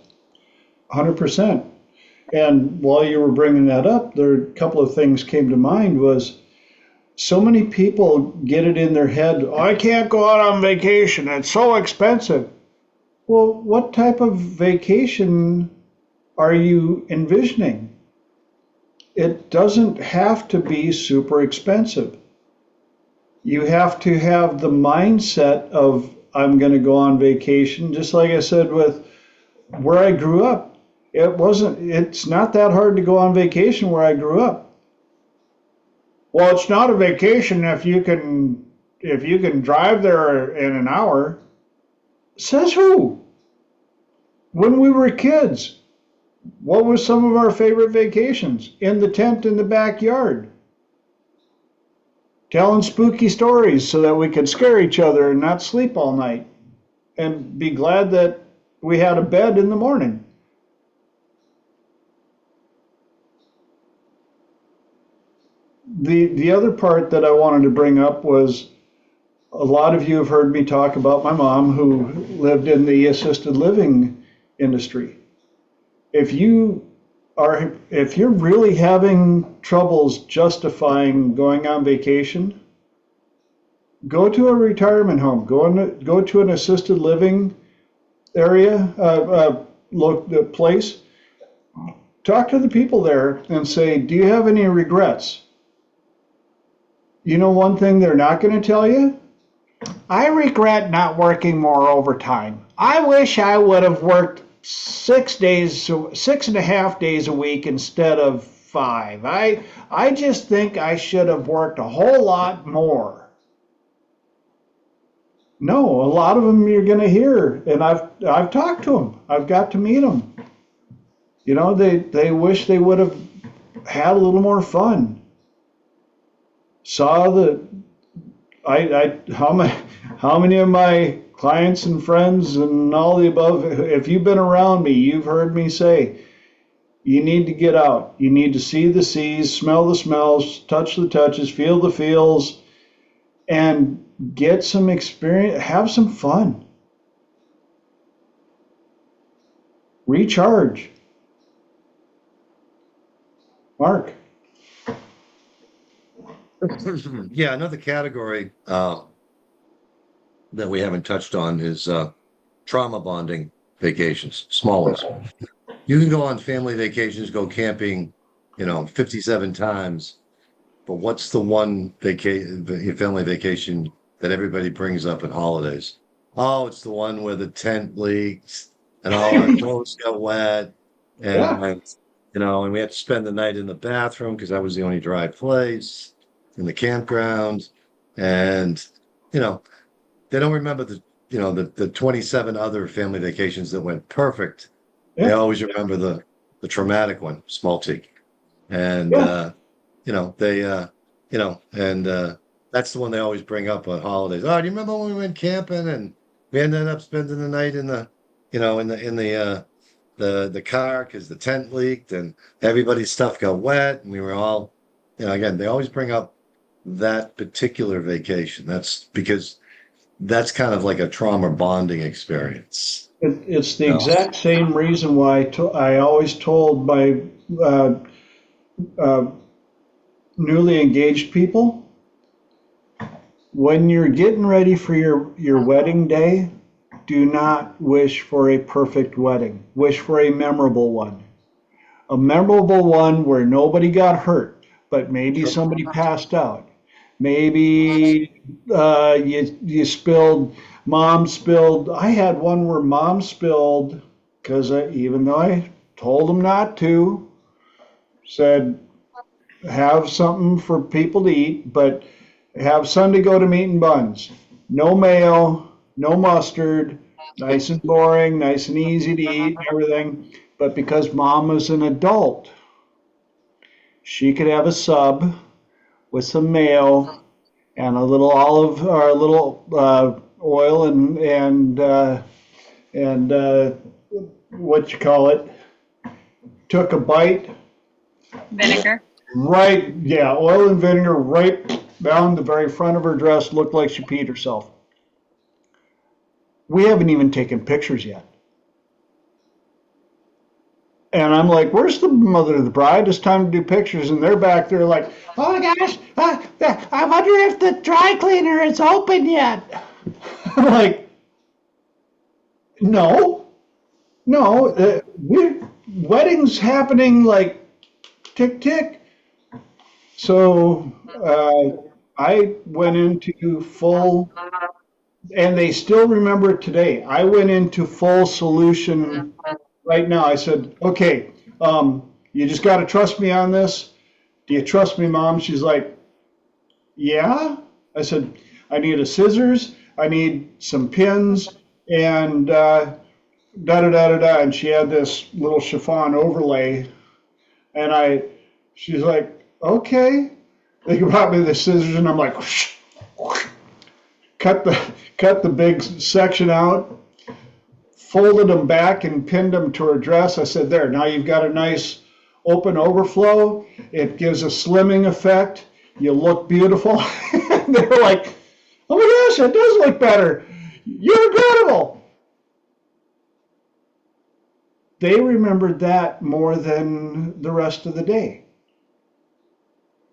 100%. And while you were bringing that up, there are a couple of things came to mind. Was so many people get it in their head, oh, I can't go out on vacation, it's so expensive. Well, what type of vacation are you envisioning? It doesn't have to be super expensive. You have to have the mindset of, I'm going to go on vacation. Just like I said with where I grew up, it's not that hard to go on vacation where I grew up. Well, it's not a vacation if you can drive there in an hour. Says who? When we were kids, what was some of our favorite vacations? In the tent in the backyard. Telling spooky stories so that we could scare each other and not sleep all night. And be glad that we had a bed in the morning. The other part that I wanted to bring up was a lot of you have heard me talk about my mom who lived in the assisted living industry. If you're really having troubles justifying going on vacation, go to a retirement home, go to an assisted living area, place, talk to the people there and say, do you have any regrets? You know one thing they're not going to tell you? I regret not working more overtime. I wish I would have worked 6.5 days a week instead of 5. I just think I should have worked a whole lot more. No, a lot of them you're going to hear, and I've talked to them. I've got to meet them. You know, they wish they would have had a little more fun. Saw how many of my clients and friends and all the above, if you've been around me, you've heard me say, you need to get out. You need to see the seas, smell the smells, touch the touches, feel the feels, and get some experience, have some fun. Recharge. Mark. Yeah, another category that we haven't touched on is trauma bonding vacations, small ones. You can go on family vacations, go camping, 57 times, but what's the one family vacation that everybody brings up at holidays? Oh, it's the one where the tent leaked and all our clothes got wet, and and we had to spend the night in the bathroom because that was the only dry place in the campground, and they don't remember the 27 other family vacations that went perfect. They always remember the traumatic one, small T, and that's the one they always bring up on holidays. Oh, do you remember when we went camping and we ended up spending the night in the the car because the tent leaked and everybody's stuff got wet and we were all again, they always bring up that particular vacation. That's because that's kind of like a trauma bonding experience. It's the exact same reason why I always told my newly engaged people, when you're getting ready for your wedding day, do not wish for a perfect wedding. Wish for a memorable one. A memorable one where nobody got hurt, but maybe somebody passed out. Maybe mom spilled. I had one where mom spilled because even though I told them not to, said have something for people to eat, but have Sunday go to meat and buns. No mayo, no mustard, nice and boring, nice and easy to eat, everything. But because mom was an adult, she could have a sub with some mayo and a little olive or a little oil and what you call it. Took a bite. Vinegar. Right, yeah, oil and vinegar right down the very front of her dress. Looked like she peed herself. We haven't even taken pictures yet. And I'm like, where's the mother of the bride? It's time to do pictures. And they're back there like, oh my gosh, I wonder if the dry cleaner is open yet. I'm like, no, weddings happening like tick, tick. So I went into full, and they still remember it today. I went into full solution right now. I said, okay, you just got to trust me on this. Do you trust me, Mom? She's like, yeah. I said, I need a scissors, I need some pins, and da da da da da. And she had this little chiffon overlay, and she's like, okay. They brought me the scissors, and I'm like, whoosh, whoosh, cut the big section out, folded them back and pinned them to her dress. I said, there, now you've got a nice open overflow. It gives a slimming effect. You look beautiful. They were like, oh my gosh, that does look better. You're incredible. They remembered that more than the rest of the day.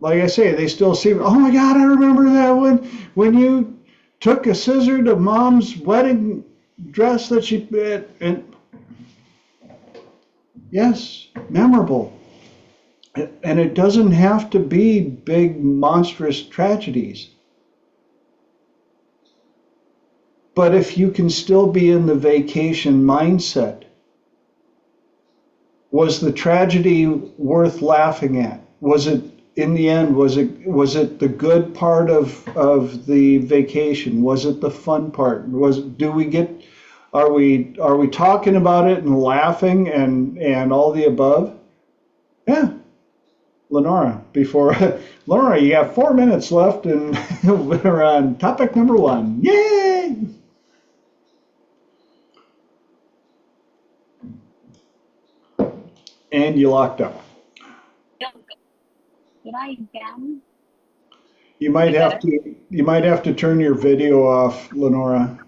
Like I say, they still see, oh my God, I remember that when you took a scissor to mom's wedding dress that she, and yes, memorable. And it doesn't have to be big, monstrous tragedies. But if you can still be in the vacation mindset, was the tragedy worth laughing at? Was it, in the end, was it the good part of the vacation? Was it the fun part? Are we talking about it and laughing and all the above? Yeah. Lenora, Lenora, you have 4 minutes left, and we're on topic number 1. Yay! And you locked up. Did I again? You might have to turn your video off, Lenora.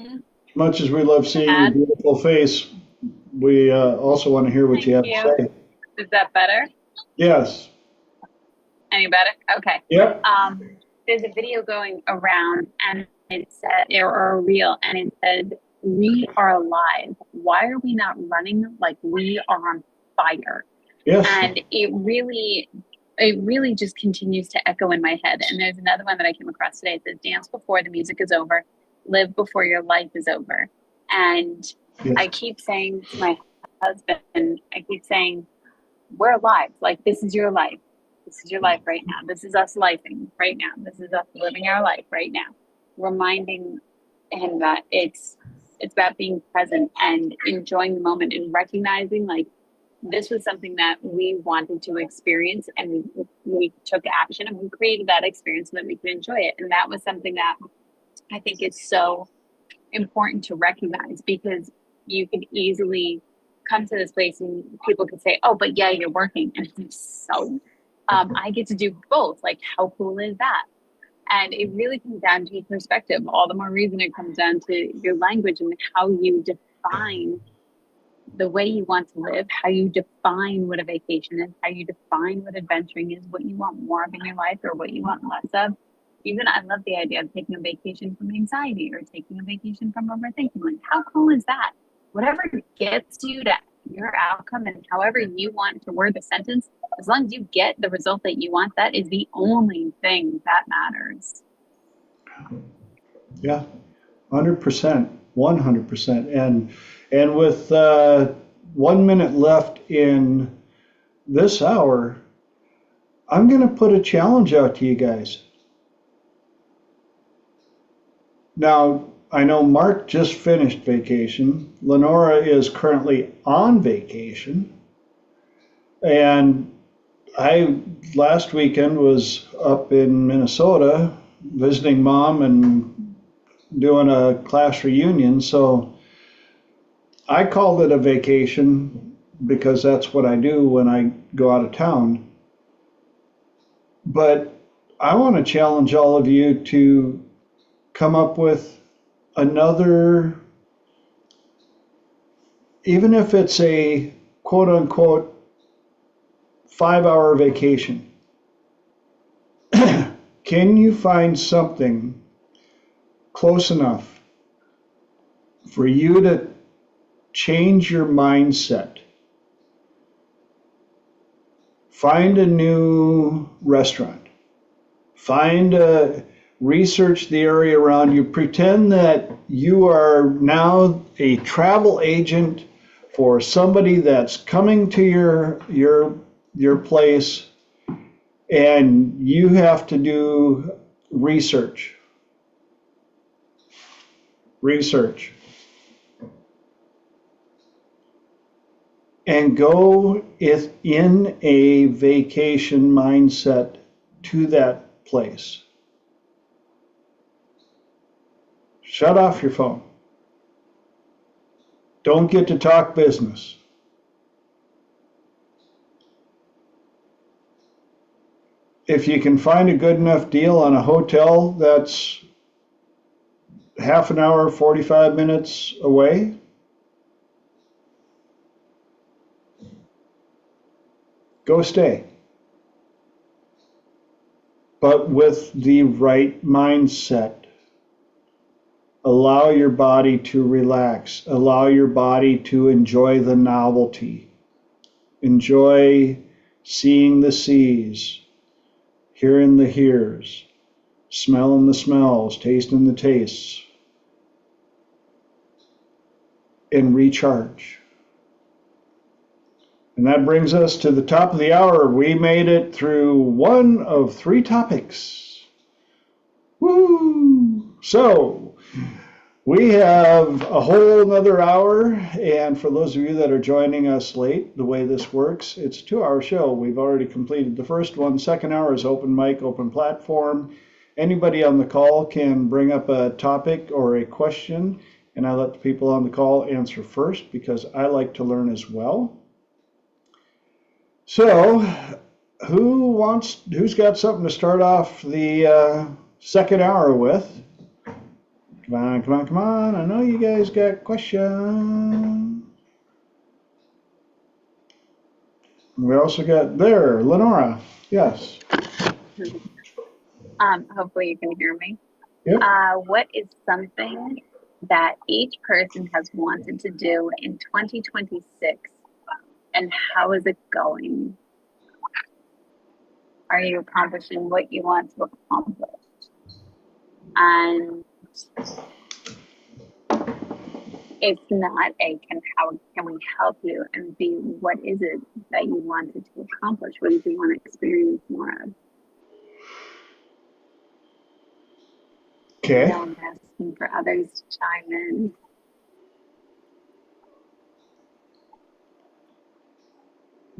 As much as we love seeing your beautiful face, we also want to hear what you have to say. Is that better? Yes. Any better? Okay. Yep. There's a video going around, and it said, or a reel, and it said, "We are alive. Why are we not running like we are on fire?" Yes. And it really just continues to echo in my head. And there's another one that I came across today. It says, "Dance before the music is over. Live before your life is over." And yes. I keep saying to my husband, we're alive. Like, this is your life. This is your life right now. This is us lifing right now. This is us living our life right now. Reminding him that it's about being present and enjoying the moment and recognizing, like, this was something that we wanted to experience, and we took action and we created that experience so that we could enjoy it. And that was something that I think is so important to recognize, because you could easily come to this place and people could say, oh, but yeah, you're working. And it's so, I get to do both. Like, how cool is that? And it really comes down to perspective. All the more reason it comes down to your language and how you define the way you want to live, how you define what a vacation is, how you define what adventuring is, what you want more of in your life or what you want less of. Even I love the idea of taking a vacation from anxiety or taking a vacation from overthinking. Like, how cool is that? Whatever gets you to your outcome and however you want to word the sentence, as long as you get the result that you want, that is the only thing that matters. Yeah, 100%, 100%. And with 1 minute left in this hour, I'm going to put a challenge out to you guys. Now, I know Mark just finished vacation. Lenora is currently on vacation. And I, last weekend, was up in Minnesota visiting mom and doing a class reunion. So I called it a vacation because that's what I do when I go out of town. But I want to challenge all of you to come up with another, even if it's a quote unquote 5-hour vacation. Can you find something close enough for you to change your mindset? Find a new restaurant. Research the area around you. Pretend that you are now a travel agent for somebody that's coming to your place, And you have to do research. And go in a vacation mindset to that place. Shut off your phone. Don't get to talk business. If you can find a good enough deal on a hotel that's half an hour, 45 minutes away, go stay. But with the right mindset. Allow your body to relax. Allow your body to enjoy the novelty. Enjoy seeing the seas, hearing the hears, smelling the smells, tasting the tastes, and recharge. And that brings us to the top of the hour. We made it through one of 3 topics. Woo! So, we have a whole another hour, and for those of you that are joining us late, the way this works, it's a 2-hour show. We've already completed the first one. Second hour is open mic, open platform. Anybody on the call can bring up a topic or a question, and I let the people on the call answer first because I like to learn as well. So, who's got something to start off the second hour with? Come on. I know you guys got questions. We also got there, Lenora. Yes. Hopefully you can hear me. Yep. What is something that each person has wanted to do in 2026, and how is it going? Are you accomplishing what you want to accomplish? And it's not A, how can we help you? And B, what is it that you wanted to accomplish? What do you want to experience more of? Okay. I'm asking for others to chime in.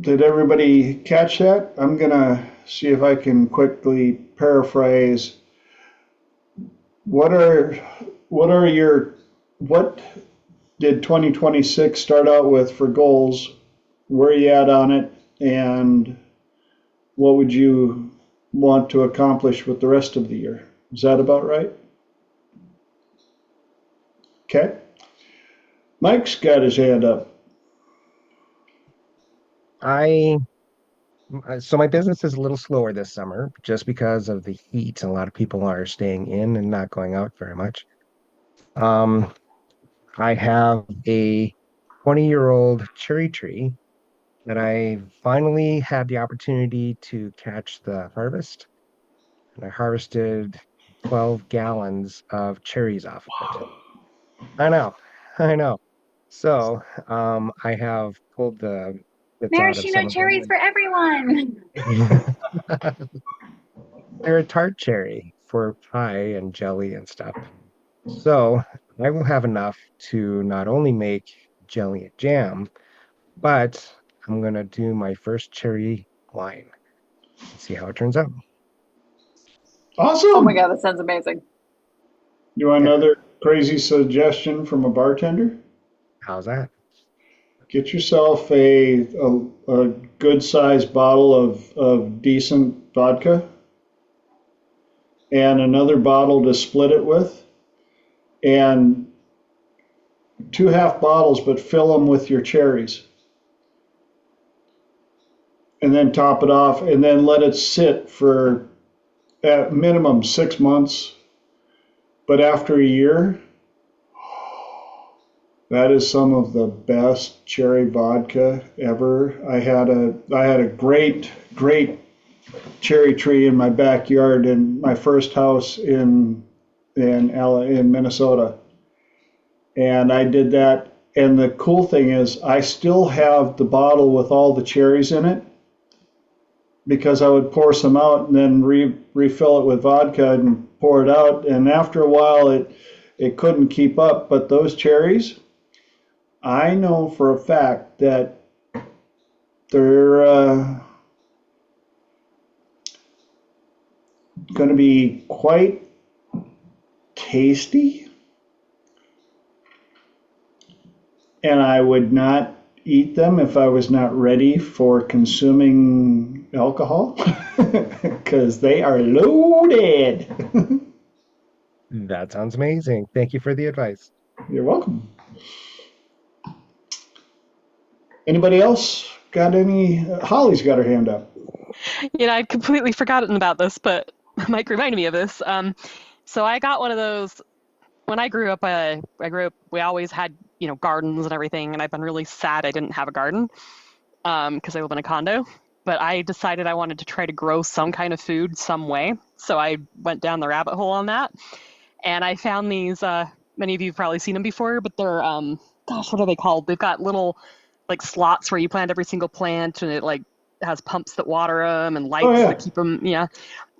Did everybody catch that? I'm going to see if I can quickly paraphrase. What did 2026 start out with for goals? Where are you at on it? And what would you want to accomplish with the rest of the year? Is that about right? Okay. Mike's got his hand up. So my business is a little slower this summer just because of the heat. A lot of people are staying in and not going out very much. I have a 20-year-old cherry tree that I finally had the opportunity to catch the harvest. And I harvested 12 gallons of cherries off of it. I know. So I have pulled the bits out of some Maraschino of cherries for everyone. them. They're a tart cherry for pie and jelly and stuff. So I will have enough to not only make jelly and jam, but I'm going to do my first cherry wine. See how it turns out. Awesome. Oh my God, that sounds amazing. You want another crazy suggestion from a bartender? How's that? Get yourself a good sized bottle of decent vodka and another bottle to split it with, and 2 half bottles, but fill them with your cherries. And then top it off, and then let it sit for at minimum 6 months. But after a year, that is some of the best cherry vodka ever. I had a great cherry tree in my backyard in my first house in Minnesota, and I did that. And the cool thing is, I still have the bottle with all the cherries in it, because I would pour some out and then refill it with vodka and pour it out. And after a while, it couldn't keep up. But those cherries, I know for a fact that they're going to be quite tasty. And I would not eat them if I was not ready for consuming alcohol because they are loaded. That sounds amazing. Thank you for the advice. You're welcome. Anybody else got any? Holly's got her hand up. I'd completely forgotten about this, but Mike reminded me of this. So I got one of those when I grew up. We always had, gardens and everything, and I've been really sad I didn't have a garden because I live in a condo. But I decided I wanted to try to grow some kind of food some way. So I went down the rabbit hole on that, and I found these. Many of you have probably seen them before, but they're gosh, what are they called? They've got little like slots where you plant every single plant, and it like has pumps that water them and lights that keep them. Yeah,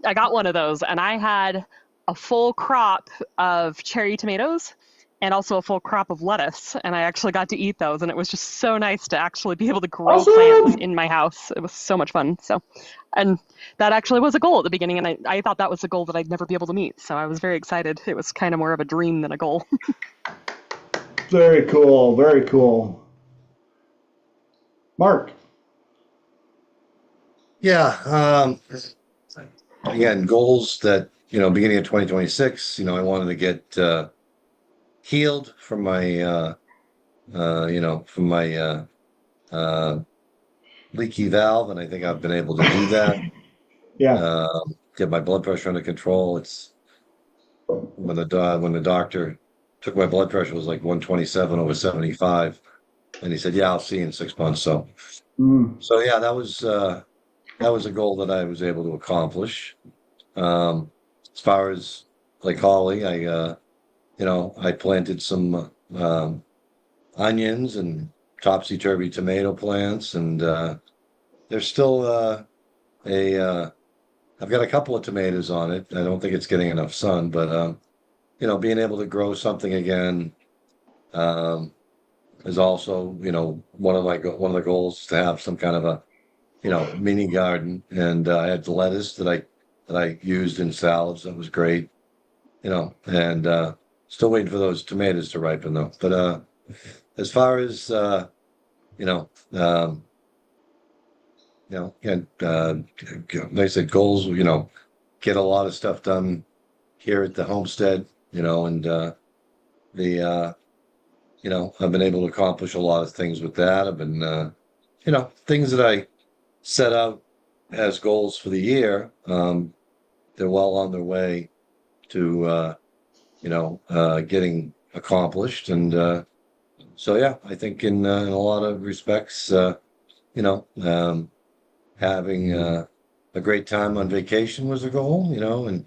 I got one of those, and I had a full crop of cherry tomatoes and also a full crop of lettuce, and I actually got to eat those, and it was just so nice to actually be able to grow plants in my house. It was so much fun. So, and that actually was a goal at the beginning, and I thought that was a goal that I'd never be able to meet. So I was very excited. It was kind of more of a dream than a goal. Very cool. Very cool. Mark. Yeah. Again, goals that, beginning of 2026, I wanted to get healed from my, leaky valve. And I think I've been able to do that. Yeah. Get my blood pressure under control. It's when the doctor took my blood pressure, it was like 127/75. And he said, yeah, I'll see you in 6 months. So yeah, that was a goal that I was able to accomplish. As far as like Holly, I planted some onions and topsy-turvy tomato plants, and there's still I've got a couple of tomatoes on it. I don't think it's getting enough sun, but being able to grow something again is also one of the goals, to have some kind of a mini garden. And I had the lettuce that I used in salads. That was great. And still waiting for those tomatoes to ripen though. But as far as and like I said, goals, get a lot of stuff done here at the homestead, and I've been able to accomplish a lot of things with that. I've been things that I set out as goals for the year, they're well on their way to getting accomplished. And so yeah, I think in a lot of respects, having a great time on vacation was a goal, and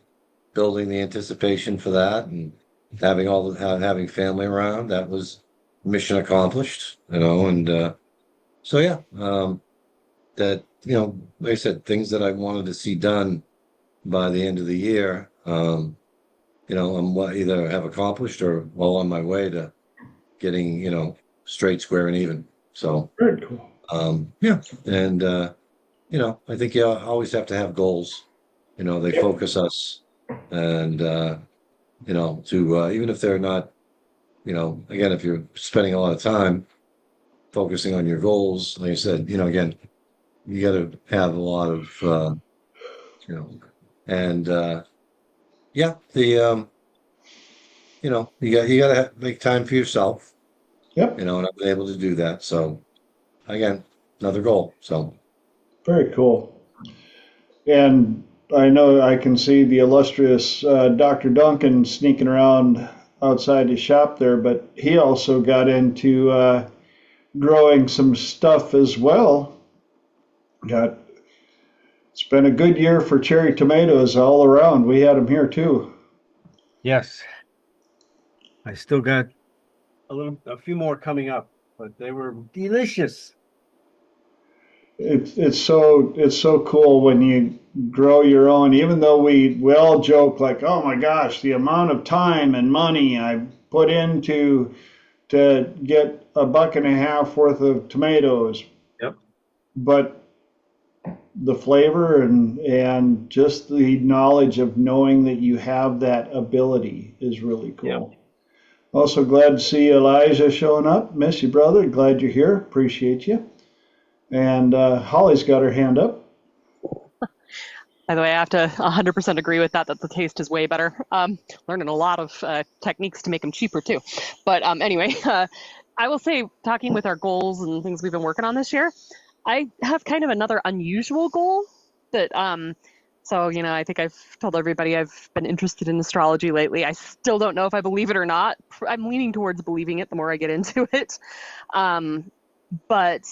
building the anticipation for that, and having family around, that was mission accomplished, and so yeah, that like I said, things that I wanted to see done by the end of the year, I'm either have accomplished or well on my way to getting straight, square, and even. So Very cool. yeah, and I think you always have to have goals. They focus us, and to even if they're not, again, if you're spending a lot of time focusing on your goals, like I said, again, you got to have a lot of, and yeah, the you got to make time for yourself. Yep. And I've been able to do that. So again, another goal. So very cool. And I know I can see the illustrious Dr. Duncan sneaking around outside his shop there, but he also got into growing some stuff as well. It's been a good year for cherry tomatoes all around. We had them here too. Yes. I still got a few more coming up, but they were delicious. it's so cool when you grow your own. Even though we all joke like, oh my gosh, the amount of time and money I put into to get a buck and a half worth of tomatoes, Yep. but the flavor and just the knowledge of knowing that you have that ability is really cool. Yep. Also glad to see Elijah showing up. Miss you, brother. Glad you're here. Appreciate you. And Holly's got her hand up. By the way, I have to 100% agree with that the taste is way better. Learning a lot of techniques to make them cheaper too. But anyway, I will say, talking with our goals and things we've been working on this year, I have kind of another unusual goal that, so, I think I've told everybody I've been interested in astrology lately. I still don't know if I believe it or not. I'm leaning towards believing it the more I get into it. But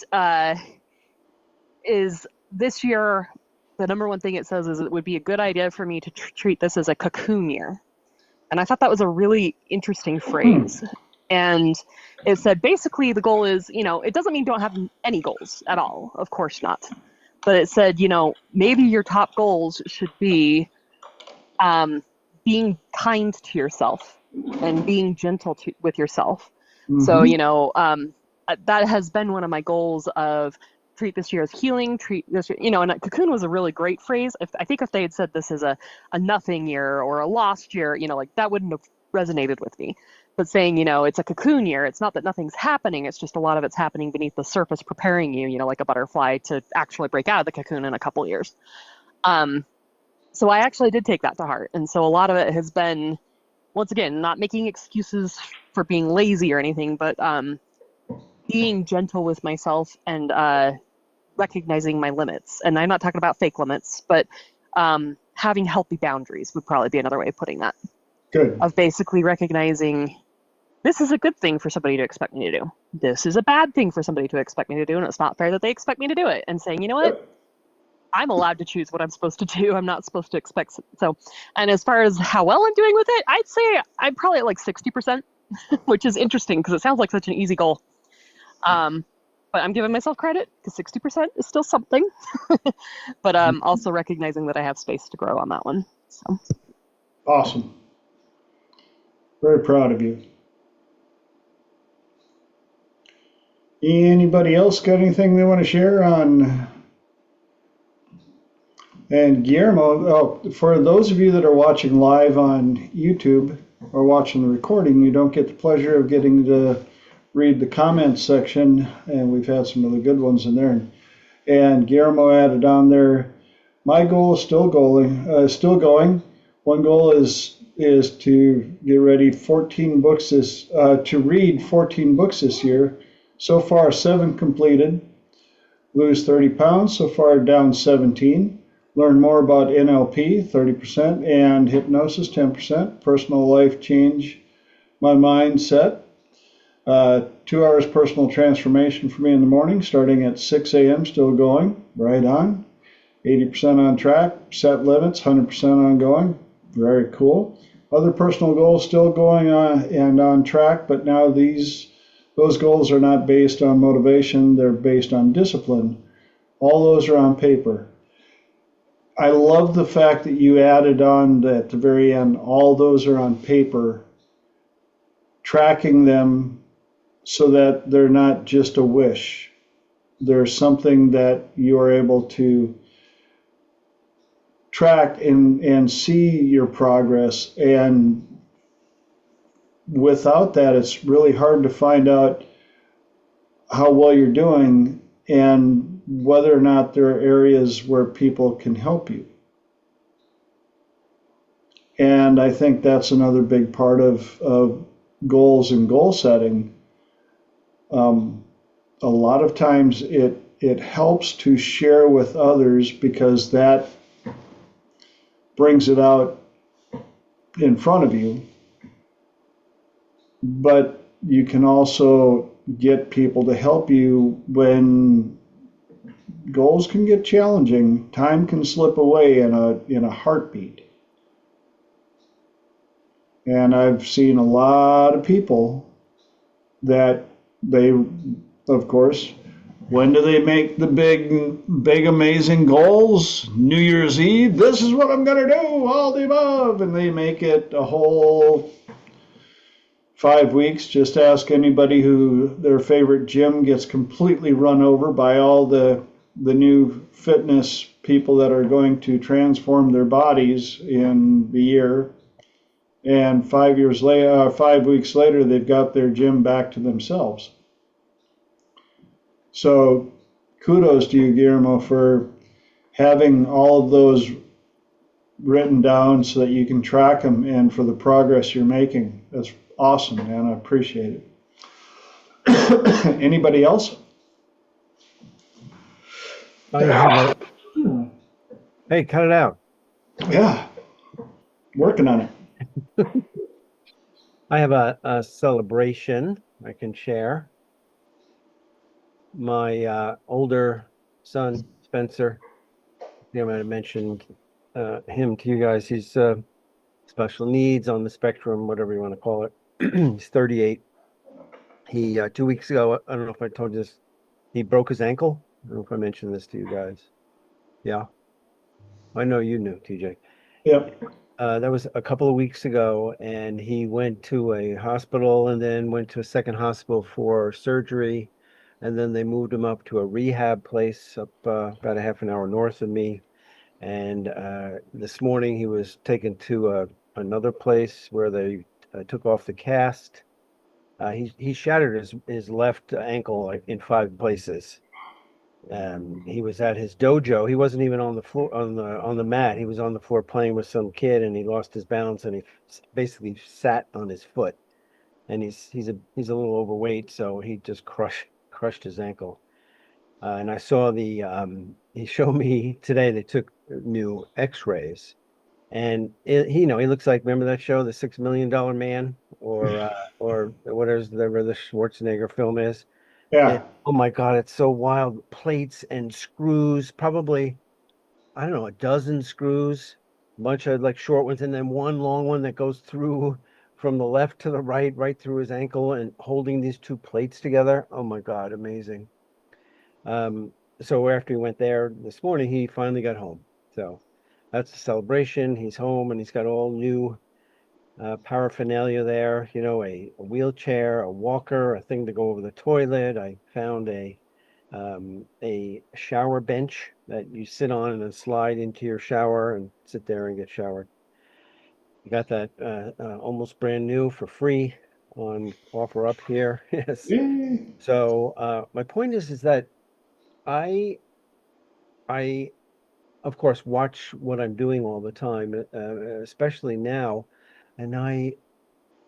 is this year, the number one thing it says is it would be a good idea for me to treat this as a cocoon year. And I thought that was a really interesting phrase. And it said basically the goal is, it doesn't mean don't have any goals at all. Of course not. But it said, maybe your top goals should be being kind to yourself and being gentle with yourself. So, that has been one of my goals of treat this year as healing, treat this year, and a cocoon was a really great phrase. I think if they had said this is a nothing year or a lost year, like that wouldn't have resonated with me. But saying, it's a cocoon year, it's not that nothing's happening, it's just a lot of it's happening beneath the surface, preparing you, like a butterfly to actually break out of the cocoon in a couple years. So I actually did take that to heart. And so a lot of it has been, once again, not making excuses for being lazy or anything, but being gentle with myself and recognizing my limits. And I'm not talking about fake limits, but having healthy boundaries would probably be another way of putting that. Good. Of basically recognizing this is a good thing for somebody to expect me to do. This is a bad thing for somebody to expect me to do, and it's not fair that they expect me to do it. And saying, you know what? I'm allowed to choose what I'm supposed to do. I'm not supposed to expect. So, and as far as how well I'm doing with it, I'd say I'm probably at like 60%, which is interesting because it sounds like such an easy goal. But I'm giving myself credit because 60% is still something. But also recognizing that I have space to grow on that one. So. Awesome. Very proud of you. Anybody else got anything they want to share on? And Guillermo, for those of you that are watching live on YouTube or watching the recording, you don't get the pleasure of getting to read the comments section, and we've had some really good ones in there. And Guillermo added on there, my goal is still going. One goal is to get ready 14 books to read 14 books this year. So far, 7 completed. Lose 30 pounds. So far, down 17. Learn more about NLP, 30%, and hypnosis, 10%. Personal life change my mindset. 2 hours personal transformation for me in the morning, starting at 6 a.m., still going, right on. 80% on track, set limits, 100% ongoing, very cool. Other personal goals still going on and on track, but now those goals are not based on motivation, they're based on discipline. All those are on paper. I love the fact that you added on at the very end, all those are on paper, tracking them so that they're not just a wish. They're something that you're able to track and see your progress. And without that, it's really hard to find out how well you're doing and whether or not there are areas where people can help you. And I think that's another big part of goals and goal setting. A lot of times it helps to share with others because that brings it out in front of you. But you can also get people to help you when goals can get challenging. Time can slip away in a heartbeat. And I've seen a lot of people that they, of course, When do they make the big, amazing goals? New Year's Eve, this is what I'm going to do, all the above. And they make it a whole 5 weeks. Just ask anybody who their favorite gym gets completely run over by all the new fitness people that are going to transform their bodies in the year. And 5 years later, 5 weeks later, they've got their gym back to themselves. So kudos to you, Guillermo, for having all of those written down so that you can track them and for the progress you're making. That's awesome, man. I appreciate it. Anybody else? Hey, cut it out. Yeah, working on it. I have a celebration I can share. My older son, Spencer, I might have mentioned him to you guys. He's special needs on the spectrum, whatever you want to call it. He's 38. He 2 weeks ago, I don't know if I told you this, he broke his ankle. I don't know if I mentioned this to you guys. Yeah, I know you knew, TJ. Yep. That was a couple of weeks ago, and he went to a hospital and then went to a second hospital for surgery. And then they moved him up to a rehab place up about a half an hour north of me. And this morning he was taken to another place where they took off the cast. He shattered his left ankle like in 5 places. He was at his dojo. He wasn't even on the floor on the mat. He was on the floor playing with some kid, and he lost his balance, and he basically sat on his foot. And he's a little overweight, so he just crushed his ankle. And I saw he showed me today they took new X-rays, and he looks like, remember that show, The $6 Million Man, or whatever the Schwarzenegger film is. Yeah. Oh my God, it's so wild. Plates and screws, probably, I don't know, a dozen screws, a bunch of like short ones, and then one long one that goes through from the left to the right through his ankle, and holding these 2 plates together. Oh my God, amazing. So after he went there this morning, he finally got home. So that's a celebration. He's home, and he's got all new paraphernalia there, a wheelchair, a walker, a thing to go over the toilet. I found a shower bench that you sit on and then slide into your shower and sit there and get showered. You got that almost brand new for free on offer up here. Yes. Yay. So my point is that I of course watch what I'm doing all the time, especially now, and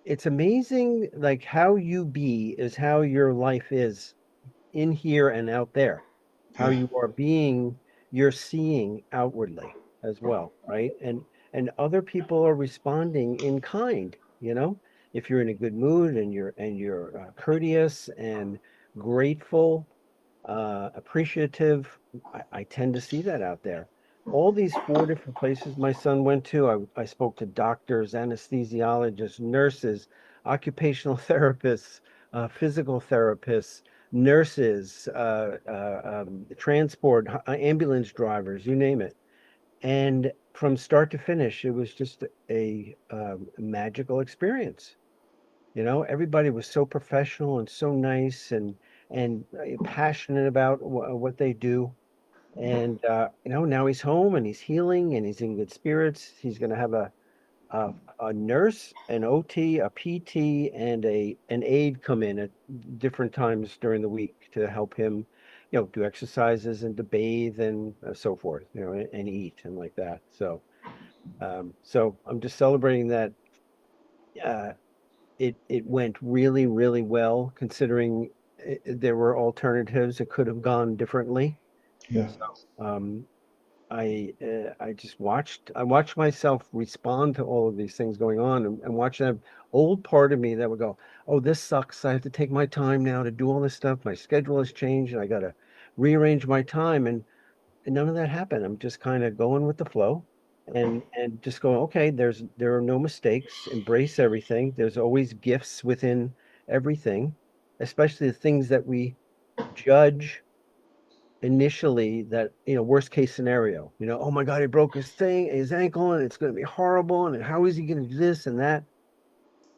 it's amazing, like how you be is how your life is in here and out there. How Yeah. you are being, you're seeing outwardly as well, right? And other people are responding in kind, if you're in a good mood and you're courteous and grateful, appreciative. I tend to see that out there. All these 4 different places my son went to, I spoke to doctors, anesthesiologists, nurses, occupational therapists, physical therapists, nurses, transport, ambulance drivers, you name it. And from start to finish, it was just a magical experience. Everybody was so professional and so nice and passionate about what they do. And now he's home and he's healing and he's in good spirits. He's going to have a nurse, an OT, a PT, and an aide come in at different times during the week to help him, do exercises and to bathe and so forth, and eat and like that. So I'm just celebrating that. It went really, really well, considering there were alternatives. It could have gone differently. Yeah. So I just watched myself respond to all of these things going on, and watch that old part of me that would go, oh, this sucks. I have to take my time now to do all this stuff. My schedule has changed and I got to rearrange my time. And none of that happened. I'm just kind of going with the flow and just going, okay, there are no mistakes, embrace everything. There's always gifts within everything, especially the things that we judge initially that, worst case scenario, oh my God, he broke his ankle and it's going to be horrible. And how is he going to do this and that?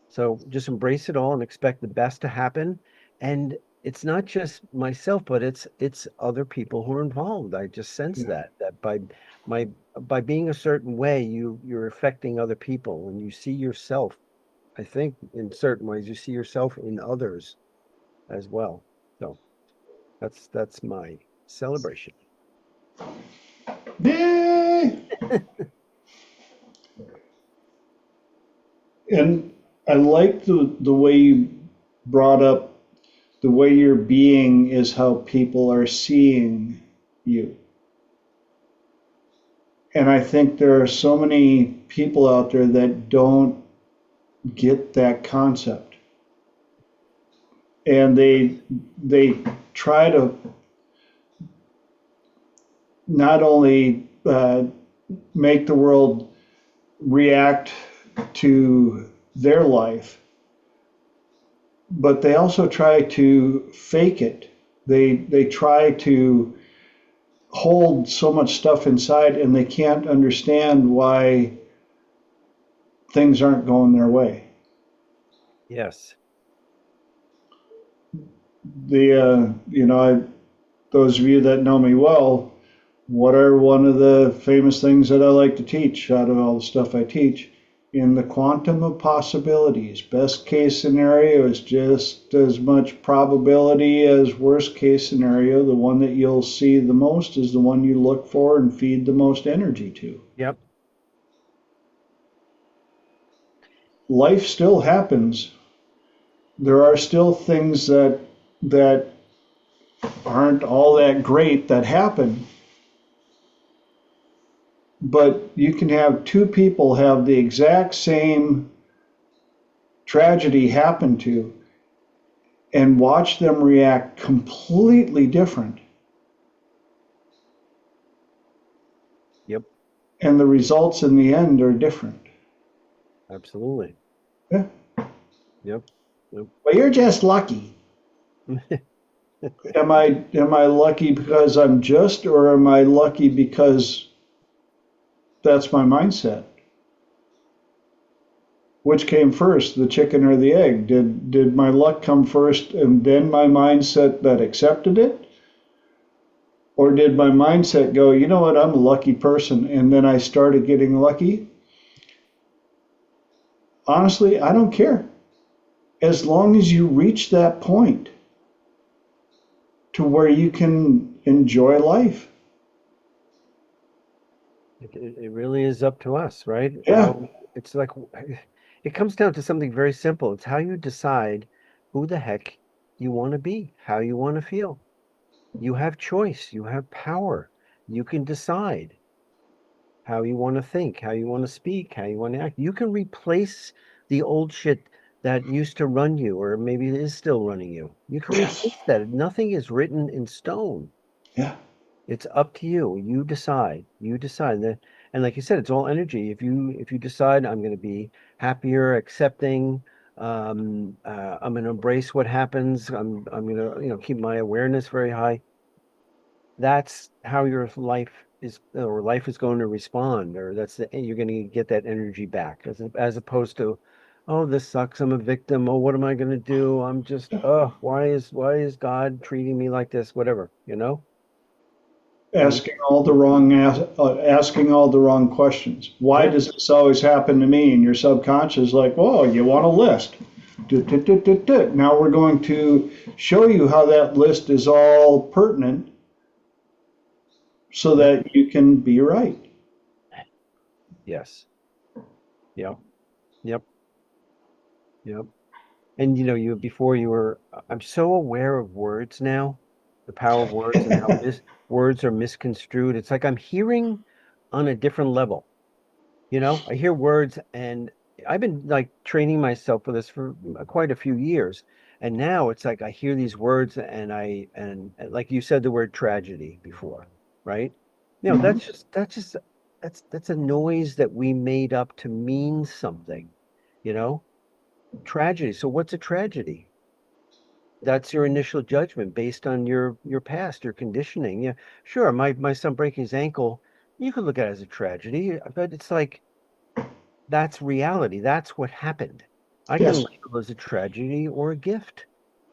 So just embrace it all and expect the best to happen. And it's not just myself, but it's other people who are involved. I just sense that by being a certain way, you're affecting other people, and you see yourself, I think, in certain ways, you see yourself in others as well. So that's my celebration. Yay! And I like the way you brought up the way you're being is how people are seeing you. And I think there are so many people out there that don't get that concept. And they try to not only make the world react to their life, but they also try to fake it. They try to hold so much stuff inside, and they can't understand why things aren't going their way. Yes. Those of you that know me well, what are one of the famous things that I like to teach out of all the stuff I teach? In the quantum of possibilities, best case scenario is just as much probability as worst case scenario. The one that you'll see the most is the one you look for and feed the most energy to. Yep. Life still happens. There are still things that aren't all that great that happen. But you can have two people have the exact same tragedy happen to and watch them react completely different. Yep. And the results in the end are different. Absolutely. Yeah. Yep. Well, you're just lucky. Am I lucky because I'm just, or am I lucky because that's my mindset? Which came first, the chicken or the egg? Did my luck come first and then my mindset that accepted it? Or did my mindset go, you know what, I'm a lucky person, and then I started getting lucky? Honestly, I don't care. As long as you reach that point to where you can enjoy life. It really is up to us, right? Yeah. It's like, it comes down to something very simple. It's how you decide who the heck you want to be, how you want to feel. You have choice, you have power. You can decide how you want to think, how you want to speak, how you want to act. You can replace the old shit that used to run you, or maybe it is still running you. You can replace that. Nothing is written in stone. Yeah. It's up to you. You decide. You decide that, and like you said, it's all energy. If you decide I'm going to be happier, accepting, I'm going to embrace what happens. I'm going to keep my awareness very high. That's how your life is going to respond, or you're going to get that energy back, as opposed to, oh, this sucks. I'm a victim. Oh, what am I going to do? I'm just, oh, why is God treating me like this? Whatever, Asking all the wrong questions. Why Yeah. does this always happen to me? And your subconscious is like, whoa, you want a list. Now we're going to show you how that list is all pertinent so that you can be right. Yes. Yep. Yep. Yep. And I'm so aware of words now, the power of words and how words are misconstrued. It's like I'm hearing on a different level. I hear words, and I've been like training myself for this for quite a few years. And now it's like I hear these words, and like you said the word tragedy before, right? Mhm. That's a noise that we made up to mean something, you know? Tragedy. So what's a tragedy? That's your initial judgment based on your past, your conditioning. Yeah, sure. My son breaking his ankle, you could look at it as a tragedy, but it's like that's reality. That's what happened. I can Yes. label it as a tragedy or a gift.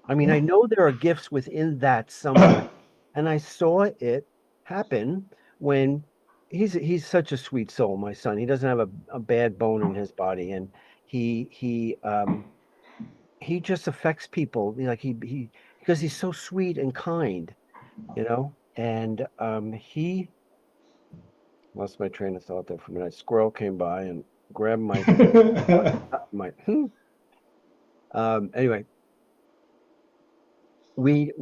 I mean, I know there are gifts within that somewhere, and I saw it happen when he's such a sweet soul, my son. He doesn't have a bad bone in his body, and he just affects people like he because he's so sweet and kind, and he lost my train of thought there for a minute. Squirrel came by and grabbed my my anyway, we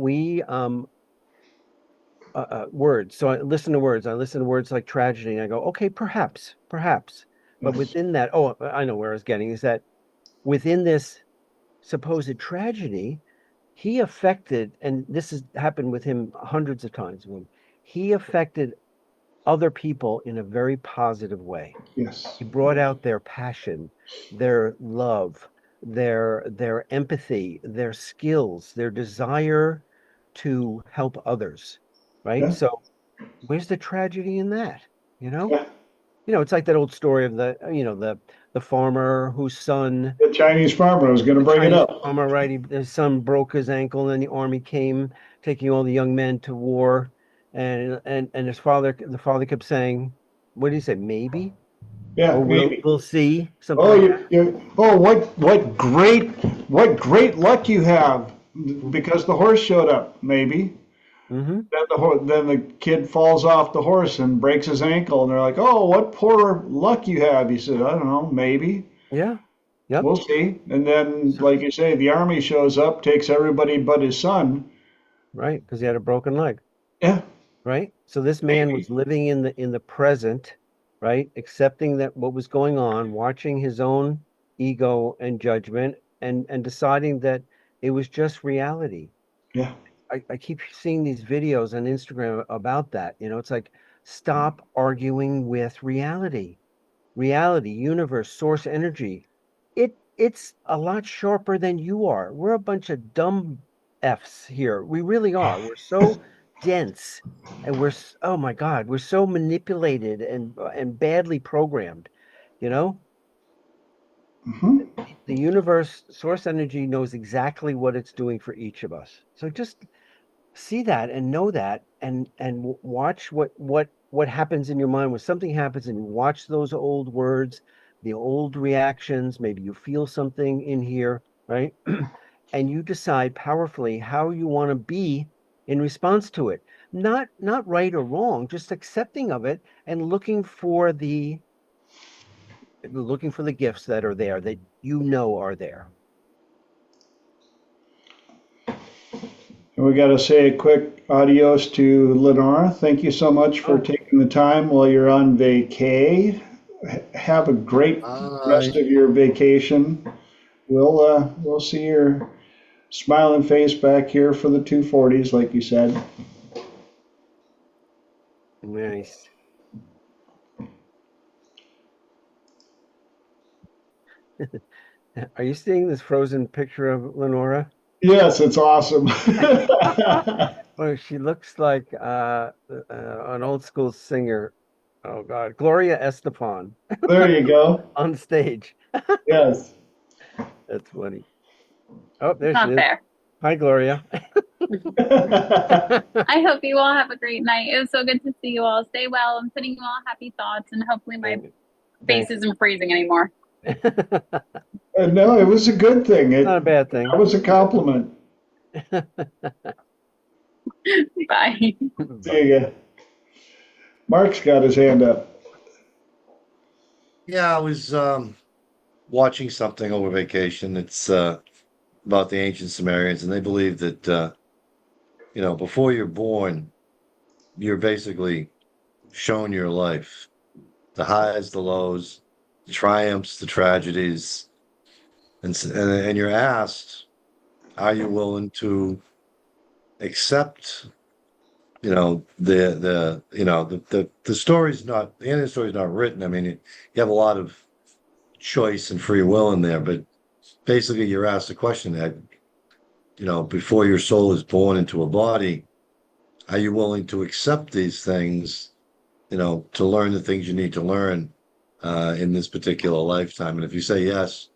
words. So I listen to words. I listen to words like tragedy, and I go, okay, perhaps. But within that, oh, I know where I was getting is that within this supposed tragedy, he affected, and this has happened with him hundreds of times. When he affected other people in a very positive way. Yes. He brought out their passion, their love, their empathy, their skills, their desire to help others. Right. Yeah. So where's the tragedy in that? Yeah. It's like that old story of the farmer whose son, The Chinese farmer, I was going to bring it up. farmer, right? His son broke his ankle, and the army came, taking all the young men to war, and the father kept saying, "What did he say? Maybe, Yeah, or maybe. we'll see." Something Oh, like that. what great luck you have because the horse showed up. Maybe. Mm-hmm. Then the kid falls off the horse and breaks his ankle, and they're like, "Oh, what poor luck you have." He said, "I don't know, maybe. Yeah. Yep. We'll see." And then, like you say, the army shows up, takes everybody but his son. Right, because he had a broken leg. Yeah. Right. So this man was living in the present, right? Accepting that what was going on, watching his own ego and judgment, and deciding that it was just reality. Yeah. I keep seeing these videos on Instagram about that. It's like, stop arguing with reality. Reality, universe, source energy. It's a lot sharper than you are. We're a bunch of dumb Fs here. We really are. We're so dense, and oh my God, we're so manipulated and badly programmed, you know? Hmm. The universe, source energy knows exactly what it's doing for each of us. So just see that and know that, and watch what happens in your mind when something happens, and you watch those old words, the old reactions. Maybe you feel something in here, right? And you decide powerfully how you want to be in response to it. Not right or wrong, just accepting of it and looking for the gifts that are there, that are there. And we got to say a quick adios to Lenora. Thank you so much for taking the time while you're on vacay. Have a great rest of your vacation. We'll see your smiling face back here for the 240s, like you said. Nice. Are you seeing this frozen picture of Lenora? Yes, it's awesome. Well, she looks like an old school singer. Oh God, Gloria Estefan. There you go. On stage. Yes. That's funny. Oh, there Not she is. fair. Hi, Gloria. I hope you all have a great night. It was so good to see you all. Stay well. I'm sending you all happy thoughts, and hopefully my face isn't freezing anymore. No, it was a good thing. Not a bad thing. That was a compliment. Bye. See ya. Mark's got his hand up. Yeah, I was watching something over vacation. It's about the ancient Sumerians, and they believe that before you're born, you're basically shown your life, the highs, the lows, the triumphs, the tragedies, and you're asked, are you willing to accept? The story's not, the end of the story's not written. I mean, you have a lot of choice and free will in there, but basically you're asked the question that before your soul is born into a body, are you willing to accept these things, to learn the things you need to learn in this particular lifetime? And if you say yes,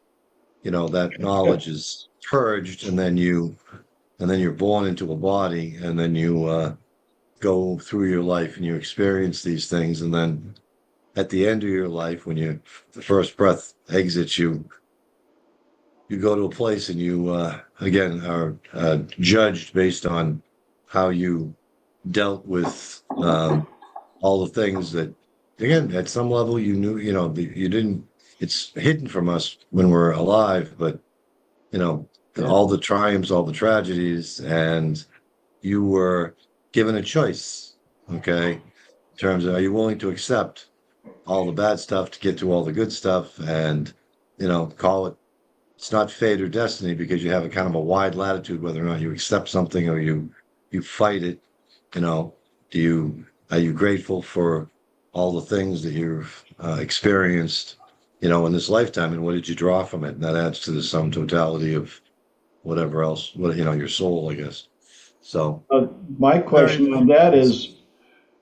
that knowledge is purged, and then you're born into a body, and then you go through your life and you experience these things, and then at the end of your life, when the first breath exits you, you go to a place and you again are judged based on how you dealt with all the things that, again, at some level you knew, you didn't. It's hidden from us when we're alive, but all the triumphs, all the tragedies, and you were given a choice. Okay, in terms of, are you willing to accept all the bad stuff to get to all the good stuff, and call it, it's not fate or destiny, because you have a kind of a wide latitude whether or not you accept something or you fight it. Are you grateful for all the things that you've experienced in this lifetime, and what did you draw from it? And that adds to the sum totality of whatever else, your soul, I guess. So My question on that is,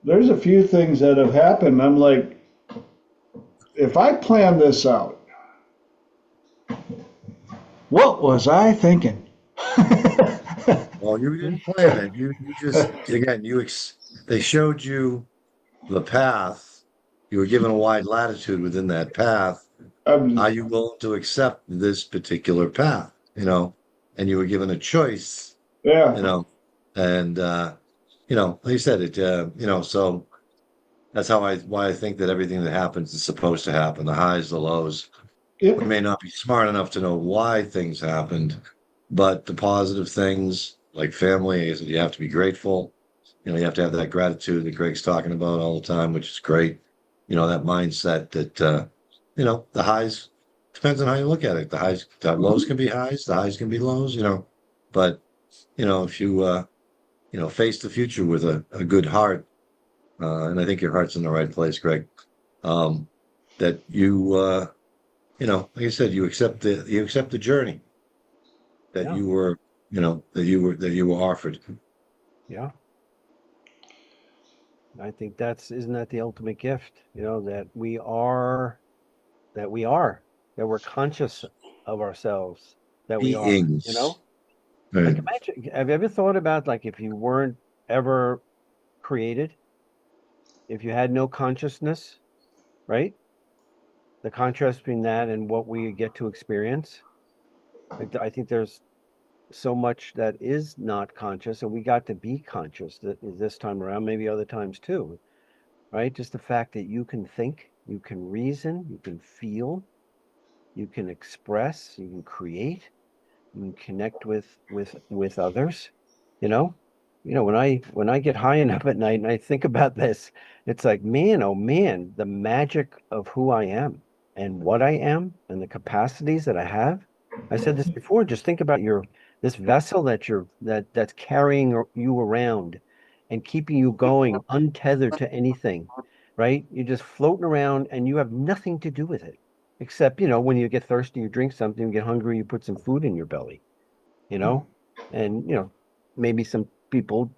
there's a few things that have happened. I'm like, if I plan this out, what was I thinking? well, you didn't plan it. You just, again, they showed you the path. You were given a wide latitude within that path. Are you willing to accept this particular path? And you were given a choice. Yeah. And like you said, it. So that's why I think that everything that happens is supposed to happen. The highs, the lows. Yep. We may not be smart enough to know why things happened, but the positive things, like family, is that you have to be grateful. You have to have that gratitude that Greg's talking about all the time, which is great. That mindset that, the highs, depends on how you look at it. The lows can be highs, the highs can be lows, but, if you, face the future with a good heart, and I think your heart's in the right place, Greg, that you, like I said, you accept the journey that Yeah. you were, that you were offered. Yeah. I think isn't that the ultimate gift, that we're conscious of ourselves, that we are, Beings. like, Right. imagine, have you ever thought about, like, if you weren't ever created, if you had no consciousness, right? The contrast between that and what we get to experience. I think there's so much that is not conscious, and we got to be conscious this time around, maybe other times too, right? Just the fact that you can think, you can reason, you can feel, you can express, you can create, you can connect with others. When I get high enough at night and I think about this, it's like, man, oh man, the magic of who I am and what I am and the capacities that I have. I said this before, just think about this vessel that's carrying you around and keeping you going untethered to anything, right? You're just floating around and you have nothing to do with it. Except, when you get thirsty, you drink something, you get hungry, you put some food in your belly, and, maybe some people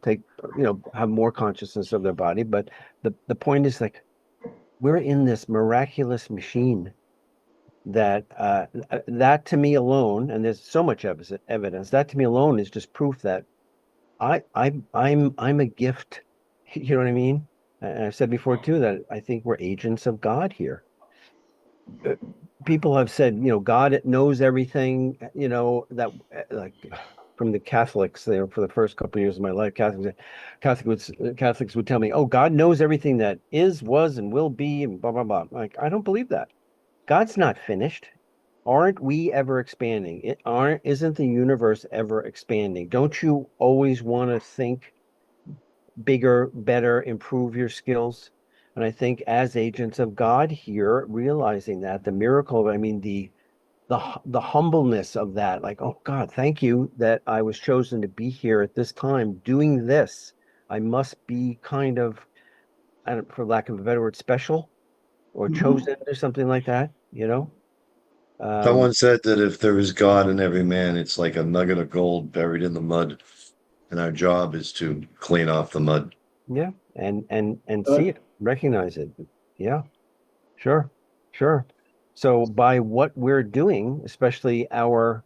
have more consciousness of their body. But the point is, like, we're in this miraculous machine that to me alone, and there's so much evidence, that to me alone is just proof that I'm a gift. You know what I mean? And I've said before too that I think we're agents of God here. People have said, God knows everything, that, like, from the Catholics, for the first couple of years of my life, Catholics would tell me, oh, God knows everything that is, was, and will be, and blah, blah, blah. Like, I don't believe that. God's not finished. Aren't we ever expanding? Isn't the universe ever expanding? Don't you always want to think bigger, better, improve your skills? And I think as agents of God here, realizing that the miracle, I mean, the humbleness of that, like, oh God, thank you that I was chosen to be here at this time doing this. I must be kind of, I don't, for lack of a better word, special or chosen or something like that, Someone said that if there is God in every man, it's like a nugget of gold buried in the mud, and our job is to clean off the mud. Yeah, and see it, recognize it. Yeah, sure, sure. So by what we're doing, especially our,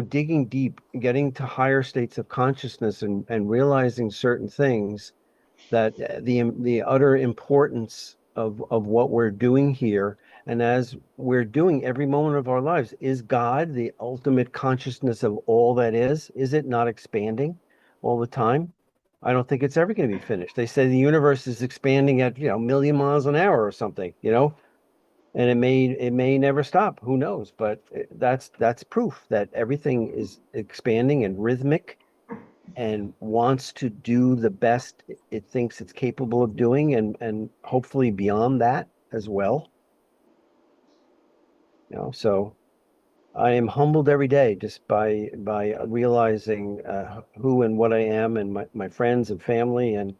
digging deep, getting to higher states of consciousness and realizing certain things, that the utter importance of what we're doing here, and as we're doing every moment of our lives, is God the ultimate consciousness of all that is it not expanding all the time? I don't think it's ever going to be finished. They say the universe is expanding at a million miles an hour or something, and it may never stop. Who knows? But that's proof that everything is expanding and rhythmic and wants to do the best it thinks it's capable of doing, and hopefully beyond that as well. So I am humbled every day just by realizing who and what I am, and my friends and family, and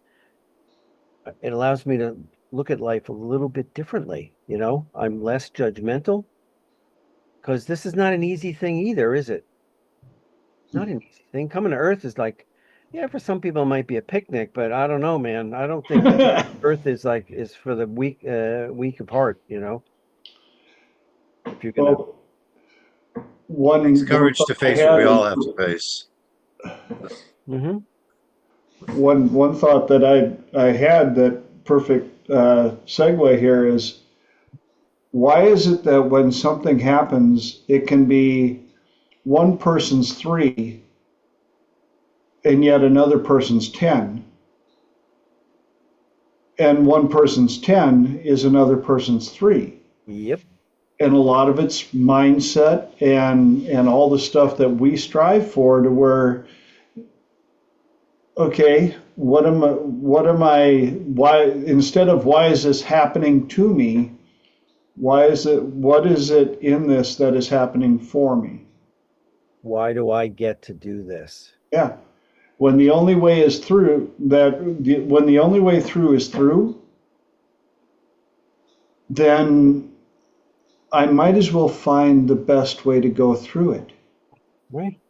it allows me to look at life a little bit differently. I'm less judgmental, because this is not an easy thing either, is it? Not an easy thing. Coming to Earth is like, yeah, for some people it might be a picnic, but I don't know, man. I don't think Earth is for the weak of heart, if you're gonna. Well, one Takes courage to face what we all have to face. Mm-hmm. One thought that I had, that perfect segue here, is, why is it that when something happens, it can be one person's 3 and yet another person's 10, and one person's 10 is another person's 3? Yep. And a lot of it's mindset and all the stuff that we strive for, to where, okay, why, instead of why is this happening to me, what is it in this that is happening for me? Why do I get to do this? Yeah. When the only way is through, when the only way through is through, then I might as well find the best way to go through it. Right.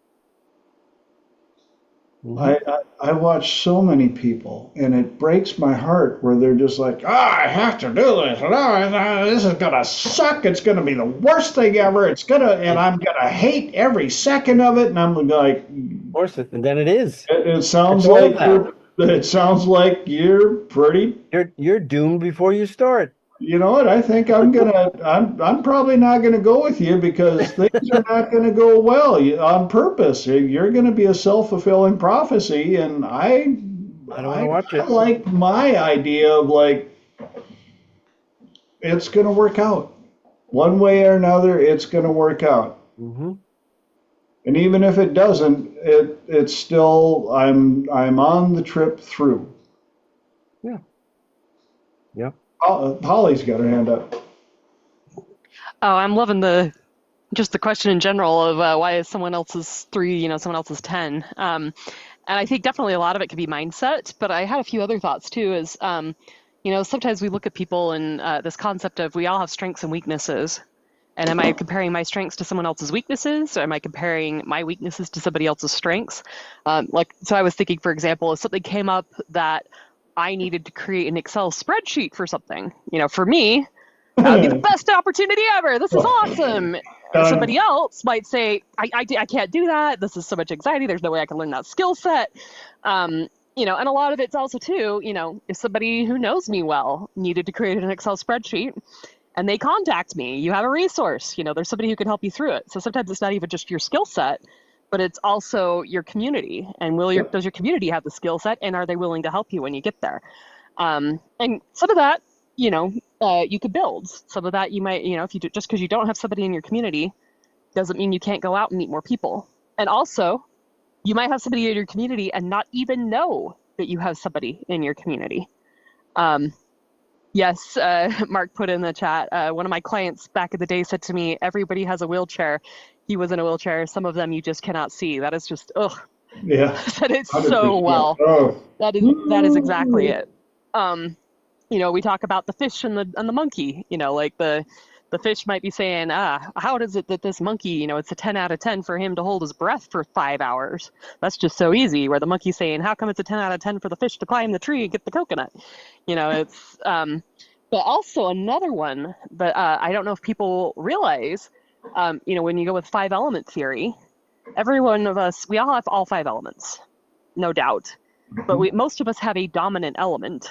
Mm-hmm. I watch so many people, and it breaks my heart, where they're just like, I have to do this. This is gonna suck. It's gonna be the worst thing ever. And I'm gonna hate every second of it. And I'm like, of course, and then it is. It sounds like you're pretty. You're doomed before you start. You know what? I think I'm probably not gonna go with you, because things are not gonna go well on purpose. You're gonna be a self-fulfilling prophecy, and I don't want to watch it. Like my idea of it's gonna work out one way or another. It's gonna work out. Mm-hmm. And even if it doesn't, it's still I'm on the trip through. Yeah. Yep. Holly's got her hand up. Oh, I'm loving the question in general of why is someone else's 3, someone else's 10. And I think definitely a lot of it could be mindset, but I had a few other thoughts too, is, sometimes we look at people and this concept of we all have strengths and weaknesses. And am I comparing my strengths to someone else's weaknesses, or am I comparing my weaknesses to somebody else's strengths? So I was thinking, for example, if something came up that I needed to create an Excel spreadsheet for something, for me, that would be the best opportunity ever. This is awesome. Somebody else might say, I can't do that. This is so much anxiety. There's no way I can learn that skill set. And a lot of it's also too, if somebody who knows me well needed to create an Excel spreadsheet and they contact me, you have a resource, there's somebody who can help you through it. So sometimes it's not even just your skill set, but it's also your community. And does your community have the skill set, and are they willing to help you when you get there? And some of that, you could build. Some of that you might, if you just because you don't have somebody in your community, doesn't mean you can't go out and meet more people. And also, you might have somebody in your community and not even know that you have somebody in your community. Yes, Mark put in the chat, one of my clients back in the day said to me, everybody has a wheelchair. He was in a wheelchair. Some of them you just cannot see. That is just, Yeah. Said it so well. Oh. That is exactly it. We talk about the fish and the monkey, like the The fish might be saying, how is it that this monkey, it's a 10 out of 10 for him to hold his breath for 5 hours? That's just so easy. Where the monkey's saying, how come it's a 10 out of 10 for the fish to climb the tree and get the coconut? It's, but also another one that I don't know if people realize, when you go with 5 element theory, every one of us, we all have all 5 elements, no doubt. But most of us have a dominant element,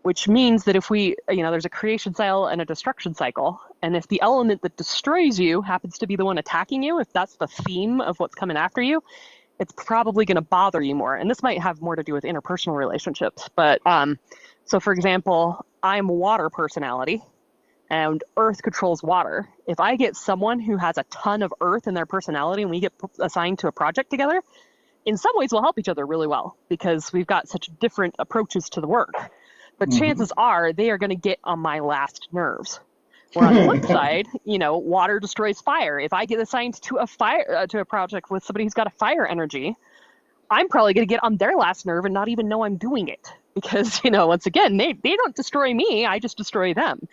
which means that if there's a creation cycle and a destruction cycle, and if the element that destroys you happens to be the one attacking you, if that's the theme of what's coming after you, it's probably going to bother you more. And this might have more to do with interpersonal relationships. But so for example, I'm a water personality and earth controls water. If I get someone who has a ton of earth in their personality and we get assigned to a project together, in some ways we'll help each other really well because we've got such different approaches to the work. But chances are they are going to get on my last nerves. Or on the flip side, water destroys fire. If I get assigned to a project with somebody who's got a fire energy, I'm probably going to get on their last nerve and not even know I'm doing it. Because, once again, they don't destroy me. I just destroy them.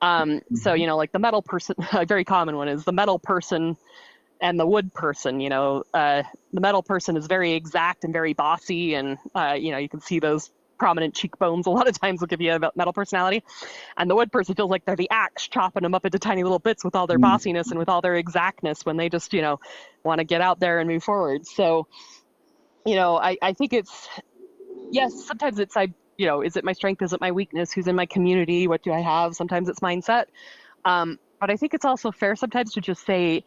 So, like the metal person, a very common one is the metal person and the wood person. The metal person is very exact and very bossy. And, you can see those prominent cheekbones a lot of times will give you a metal personality, and the wood person feels like they're the axe chopping them up into tiny little bits with all their bossiness and with all their exactness when they just want to get out there and move forward. So I think it's, yes, sometimes it's is it my strength, is it my weakness, who's in my community, what do I have? Sometimes it's mindset, but I think it's also fair sometimes to just say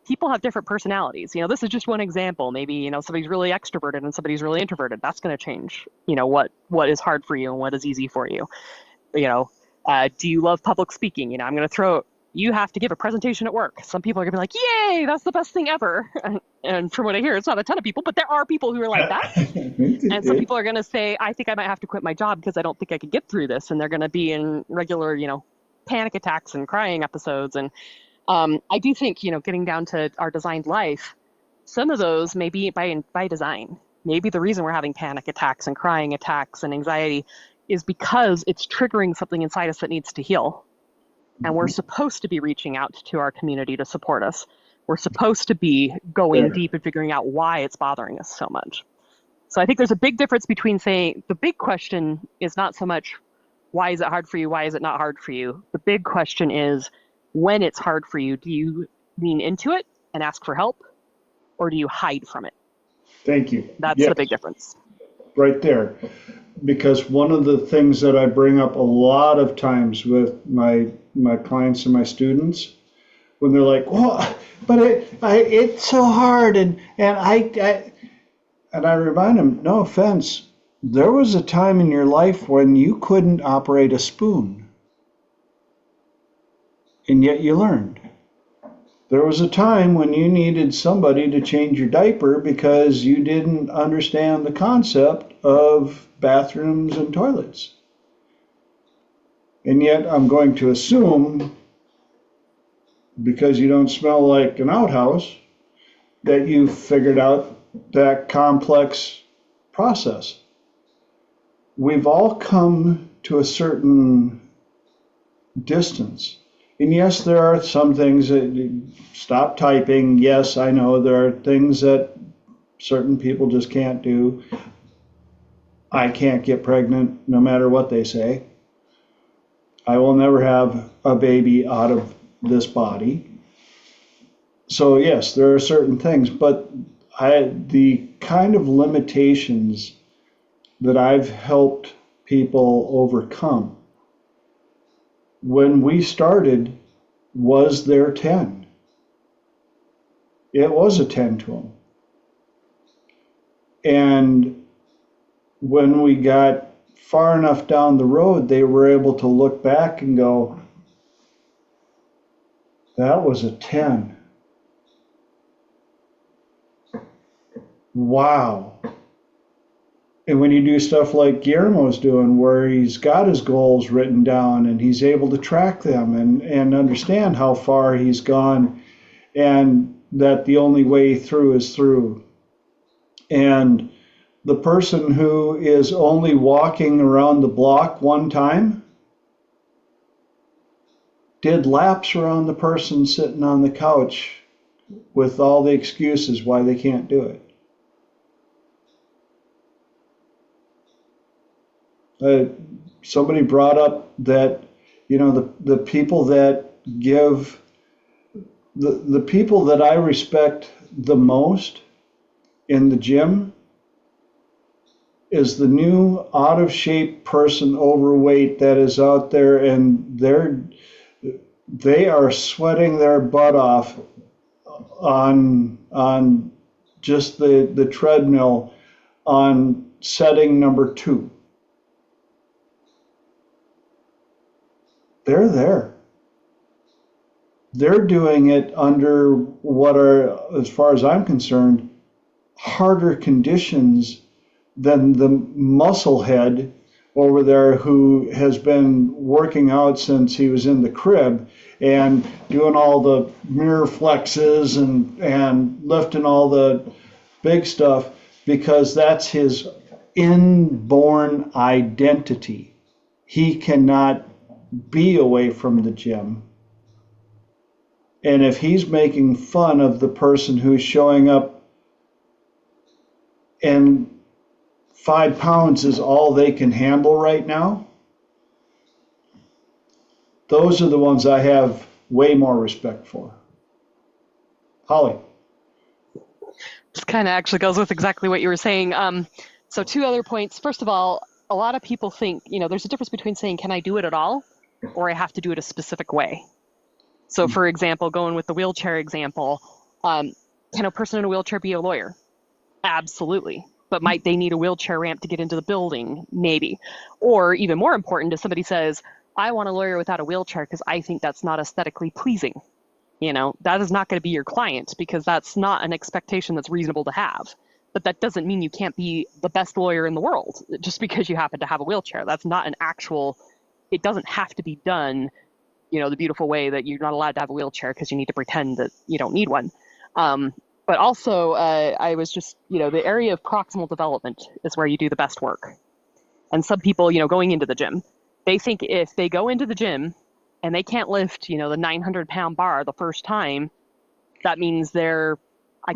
people have different personalities. This is just one example. Maybe, somebody's really extroverted and somebody's really introverted. That's going to change, what is hard for you and what is easy for you. Do you love public speaking? I'm going to you have to give a presentation at work. Some people are going to be like, yay, that's the best thing ever. And from what I hear, it's not a ton of people, but there are people who are like that. And some people are going to say, I think I might have to quit my job because I don't think I could get through this. And they're going to be in regular, panic attacks and crying episodes. And I do think, getting down to our designed life, some of those may be by design. Maybe the reason we're having panic attacks and crying attacks and anxiety is because it's triggering something inside us that needs to heal. And we're supposed to be reaching out to our community to support us. We're supposed to be going deep and figuring out why it's bothering us so much. So I think there's a big difference between saying the big question is not so much, why is it hard for you? Why is it not hard for you? The big question is, when it's hard for you, do you lean into it and ask for help, or do you hide from it? Thank you. That's the big difference. Right there. Because one of the things that I bring up a lot of times with my clients and my students, when they're like, well, but it's so hard, and I remind them, no offense, there was a time in your life when you couldn't operate a spoon. And yet you learned. There was a time when you needed somebody to change your diaper because you didn't understand the concept of bathrooms and toilets. And yet I'm going to assume, because you don't smell like an outhouse, that you figured out that complex process. We've all come to a certain distance. And yes, there are some things that stop typing. Yes, I know there are things that certain people just can't do. I can't get pregnant no matter what they say. I will never have a baby out of this body. So yes, there are certain things, but the kind of limitations that I've helped people overcome when we started was their 10. It was a 10 to them. And when we got far enough down the road, they were able to look back and go, that was a 10. Wow. And when you do stuff like Guillermo's doing, where he's got his goals written down and he's able to track them and understand how far he's gone, and that the only way through is through. And the person who is only walking around the block one time, did laps around the person sitting on the couch with all the excuses why they can't do it. Somebody brought up that, the people that give, the people that I respect the most in the gym is the new out of shape person, overweight, that is out there, and they are sweating their butt off on just the treadmill on setting number 2. They're there. They're doing it under what are, as far as I'm concerned, harder conditions than the musclehead over there who has been working out since he was in the crib and doing all the mirror flexes and lifting all the big stuff, because that's his inborn identity. He cannot be away from the gym. And if he's making fun of the person who's showing up and 5 pounds is all they can handle right now, those are the ones I have way more respect for. Holly. This kind of actually goes with exactly what you were saying. So 2 other points. First of all, a lot of people think, there's a difference between saying, can I do it at all? Or I have to do it a specific way. So for example, going with the wheelchair example, can a person in a wheelchair be a lawyer? Absolutely. But might they need a wheelchair ramp to get into the building? Maybe. Or even more important, if somebody says, I want a lawyer without a wheelchair because I think that's not aesthetically pleasing. That is not going to be your client, because that's not an expectation that's reasonable to have. But that doesn't mean you can't be the best lawyer in the world just because you happen to have a wheelchair. That's not an actual, it doesn't have to be done, the beautiful way that you're not allowed to have a wheelchair because you need to pretend that you don't need one. But also, I was just, the area of proximal development is where you do the best work. And some people, going into the gym, they think if they go into the gym and they can't lift, the 900-pound bar the first time, that means I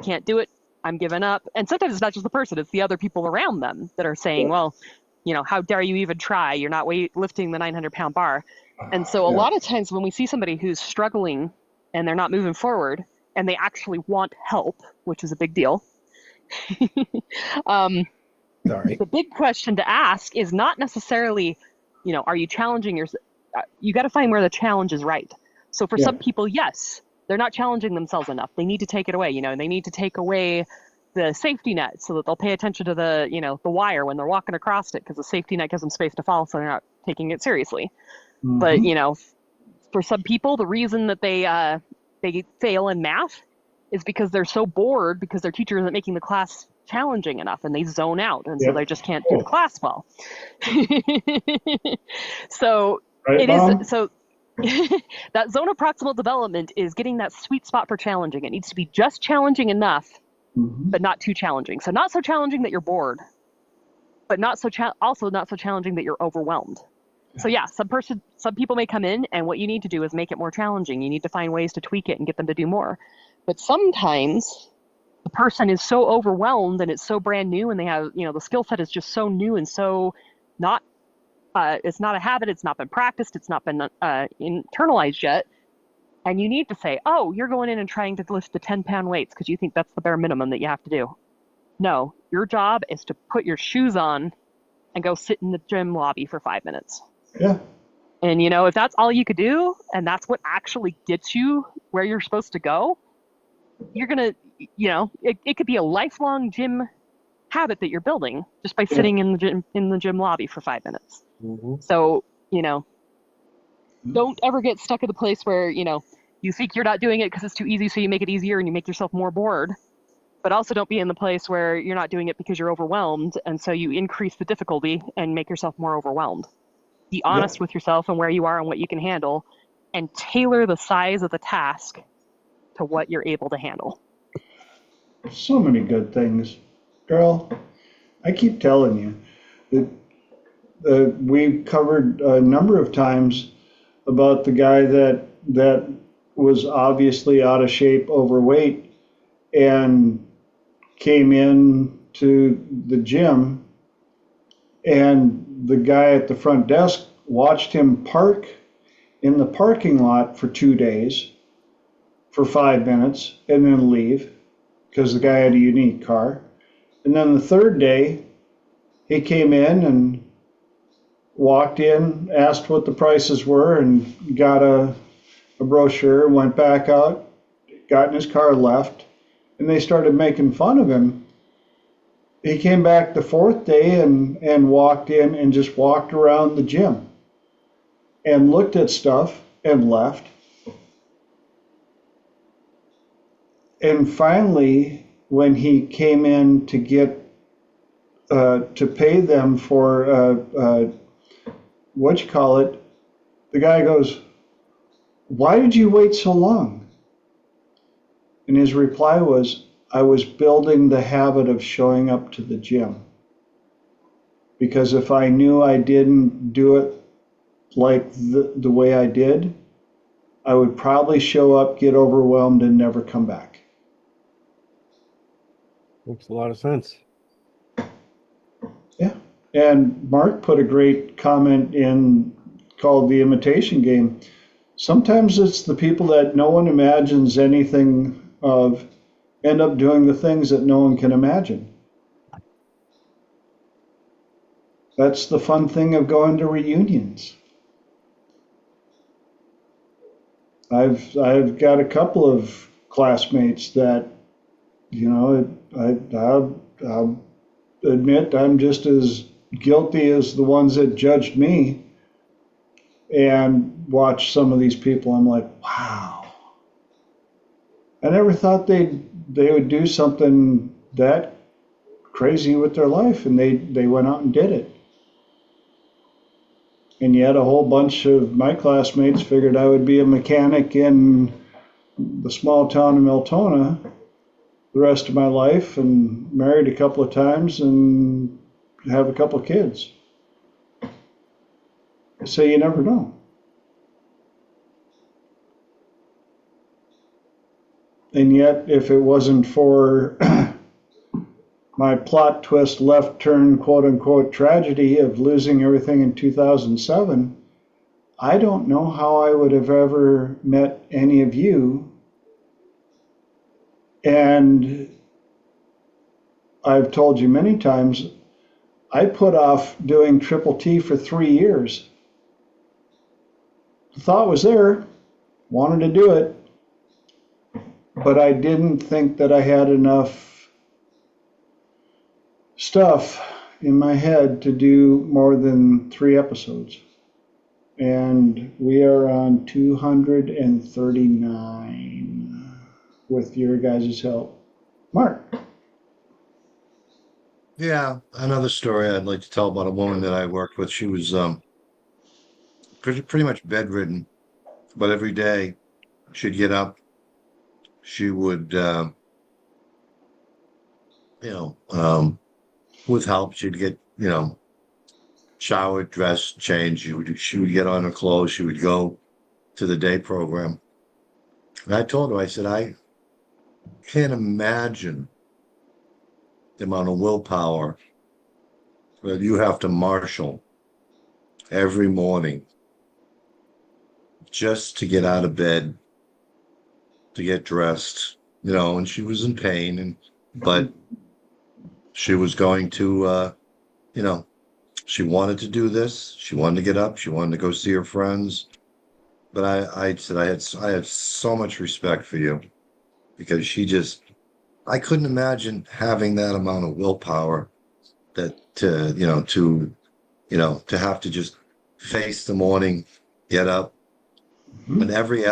can't do it, I'm giving up. And sometimes it's not just the person, it's the other people around them that are saying, well, how dare you even try? You're not lifting the 900-pound bar. And so a lot of times when we see somebody who's struggling and they're not moving forward, and they actually want help, which is a big deal. Sorry. The big question to ask is not necessarily, are you challenging yourself? You got to find where the challenge is right. So for some people, yes, they're not challenging themselves enough. They need to take it away. They need to take away the safety net so that they'll pay attention to the, the wire when they're walking across it, because the safety net gives them space to fall, so they're not taking it seriously. Mm-hmm. But, for some people, the reason that they fail in math is because they're so bored because their teacher isn't making the class challenging enough, and they zone out, and so they just can't do the class well. So right, so that zone of proximal development is getting that sweet spot for challenging. It needs to be just challenging enough, but not too challenging. So not so challenging that you're bored, but also not so challenging that you're overwhelmed. So some people may come in, and what you need to do is make it more challenging. You need to find ways to tweak it and get them to do more. But sometimes the person is so overwhelmed and it's so brand new, and they have, the skill set is just so new and so not, it's not a habit, it's not been practiced, it's not been internalized yet. And you need to say, oh, you're going in and trying to lift the 10-pound weights because you think that's the bare minimum that you have to do. No, your job is to put your shoes on and go sit in the gym lobby for 5 minutes. Yeah. And, if that's all you could do, and that's what actually gets you where you're supposed to go, you're going to, it could be a lifelong gym habit that you're building just by sitting in the gym lobby for 5 minutes. Mm-hmm. So, don't ever get stuck at the place where, you think you're not doing it because it's too easy, so you make it easier and you make yourself more bored. But also don't be in the place where you're not doing it because you're overwhelmed, and so you increase the difficulty and make yourself more overwhelmed. Be honest with yourself and where you are and what you can handle, and tailor the size of the task to what you're able to handle. So many good things. Girl, I keep telling you that we covered a number of times about the guy that that was obviously out of shape, overweight, and came in to the gym, and the guy at the front desk watched him park in the parking lot for 2 days for 5 minutes and then leave because the guy had a unique car. And then the third day, he came in and walked in, asked what the prices were, and got a brochure, went back out, got in his car, left, and they started making fun of him. He came back the fourth day and walked in and just walked around the gym and looked at stuff and left. And finally, when he came in to get to pay them for the guy goes, "Why did you wait so long?" And his reply was, "I was building the habit of showing up to the gym. Because if I knew I didn't do it like the way I did, I would probably show up, get overwhelmed, and never come back." Makes a lot of sense. Yeah. And Mark put a great comment in called The Imitation Game. Sometimes it's the people that no one imagines anything of end up doing the things that no one can imagine. That's the fun thing of going to reunions. I've got a couple of classmates that, I'll admit I'm just as guilty as the ones that judged me, and watch some of these people. I'm like, wow. I never thought they would do something that crazy with their life, and they went out and did it. And yet a whole bunch of my classmates figured I would be a mechanic in the small town of Miltona the rest of my life, and married a couple of times and have a couple of kids. So you never know. And yet, if it wasn't for my plot twist, left turn, quote unquote, tragedy of losing everything in 2007, I don't know how I would have ever met any of you. And I've told you many times, I put off doing Triple T for 3 years. The thought was there, wanted to do it, but I didn't think that I had enough stuff in my head to do more than 3 episodes. And we are on 239 with your guys' help. Mark. Yeah, another story I'd like to tell about a woman that I worked with. She was pretty much bedridden, but every day she'd get up. She would, with help, she'd get, showered, dressed, changed. She would get on her clothes. She would go to the day program. And I told her, I said, I can't imagine the amount of willpower that you have to marshal every morning just to get out of bed, to get dressed, and she was in pain, but she was going to, she wanted to do this. She wanted to get up. She wanted to go see her friends. But I said, I had so much respect for you, because I couldn't imagine having that amount of willpower that to have to just face the morning, get up, and every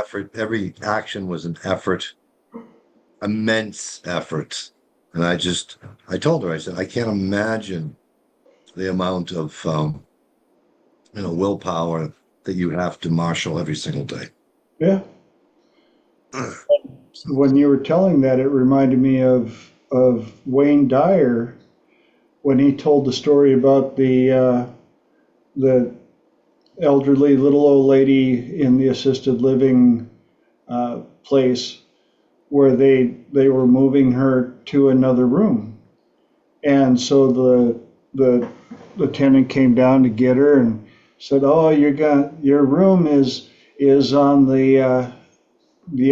action was an effort, immense effort. And I told her, I said, I can't imagine the amount of, willpower that you have to marshal every single day. Yeah. When you were telling that, it reminded me of Wayne Dyer when he told the story about the elderly little old lady in the assisted living place where they were moving her to another room. And so the tenant came down to get her and said, "Oh, your room is on the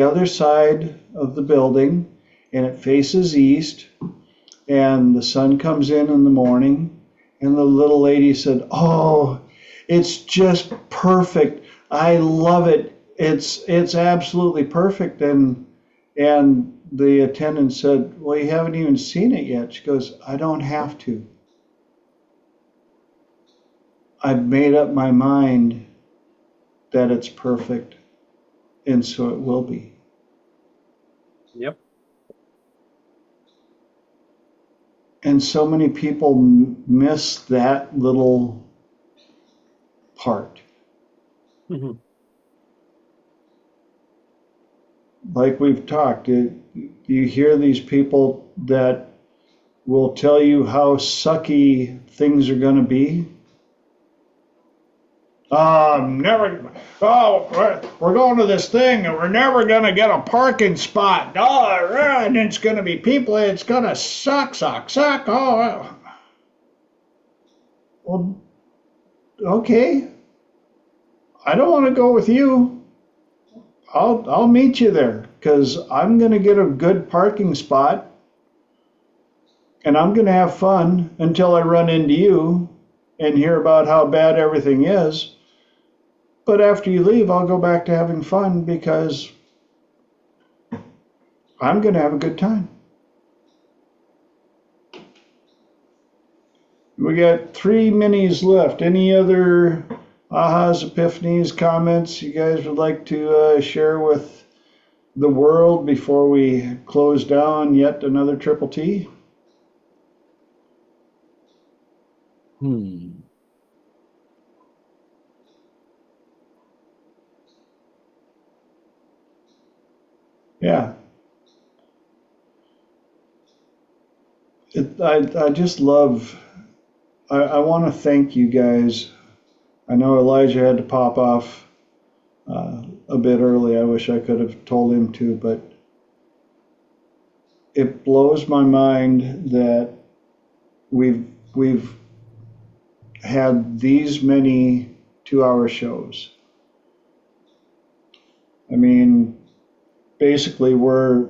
other side of the building, and it faces east, and the sun comes in the morning." And the little lady said, "Oh, it's just perfect. I love it. It's absolutely perfect." And the attendant said, "Well, you haven't even seen it yet." She goes, "I don't have to. I've made up my mind that it's perfect, and so it will be." Yep. And so many people miss that little part. Mhm. Like we've talked, you hear these people that will tell you how sucky things are going to be. We're going to this thing and we're never going to get a parking spot. Oh, and it's going to be people, it's going to suck. Oh, well, okay. I don't want to go with you. I'll meet you there because I'm going to get a good parking spot and I'm going to have fun until I run into you and hear about how bad everything is. But after you leave, I'll go back to having fun because I'm going to have a good time. We got 3 minis left. Any other ahas, epiphanies, comments you guys would like to share with the world before we close down yet another Triple T? Yeah. I just love, I want to thank you guys. I know Elijah had to pop off a bit early. I wish I could have told him to, but it blows my mind that we've had these many 2-hour shows. I mean, basically we're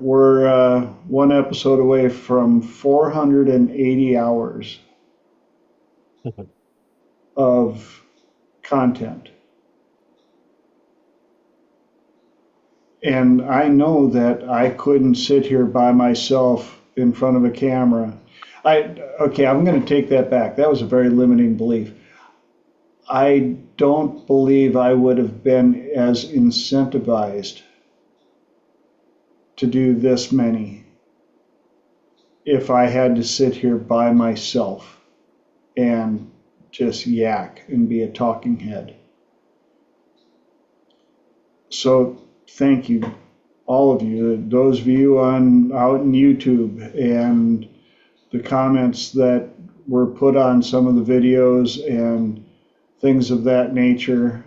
one episode away from 480 hours of content. And I know that I couldn't sit here by myself in front of a camera. Okay, I'm going to take that back. That was a very limiting belief. I don't believe I would have been as incentivized to do this many if I had to sit here by myself and just yak and be a talking head. So thank you, all of you, those of you out in YouTube, and the comments that were put on some of the videos and things of that nature.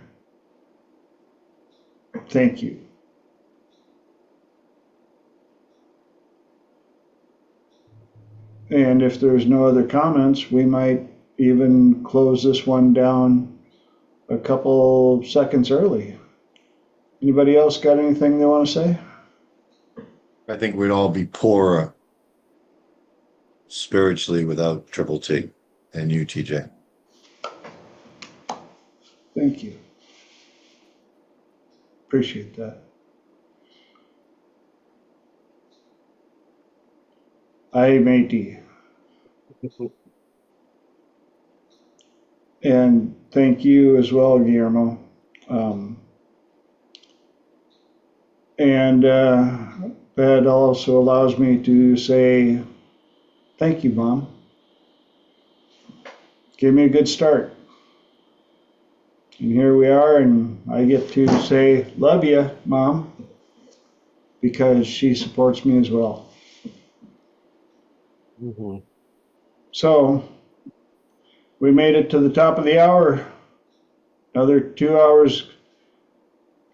Thank you. And if there's no other comments, we might even close this one down a couple seconds early. Anybody else got anything they want to say? I think we'd all be poorer spiritually without Triple T and you, TJ. Thank you. Appreciate that. I matey. And thank you as well, Guillermo. And that also allows me to say thank you, Mom. Give me a good start. And here we are, and I get to say, love you, Mom, because she supports me as well. Mm-hmm. So, we made it to the top of the hour. another 2 hours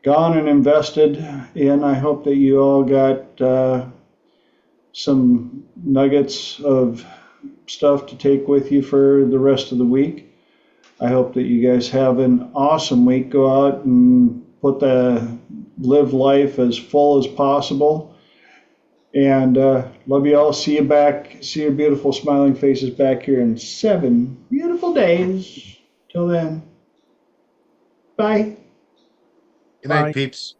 gone and invested in. I hope that you all got some nuggets of stuff to take with you for the rest of the week. I hope that you guys have an awesome week. Go out and live life as full as possible. And love you all. See you back. See your beautiful smiling faces back here in 7 beautiful days. Till then, bye. Good night, Bye. peeps.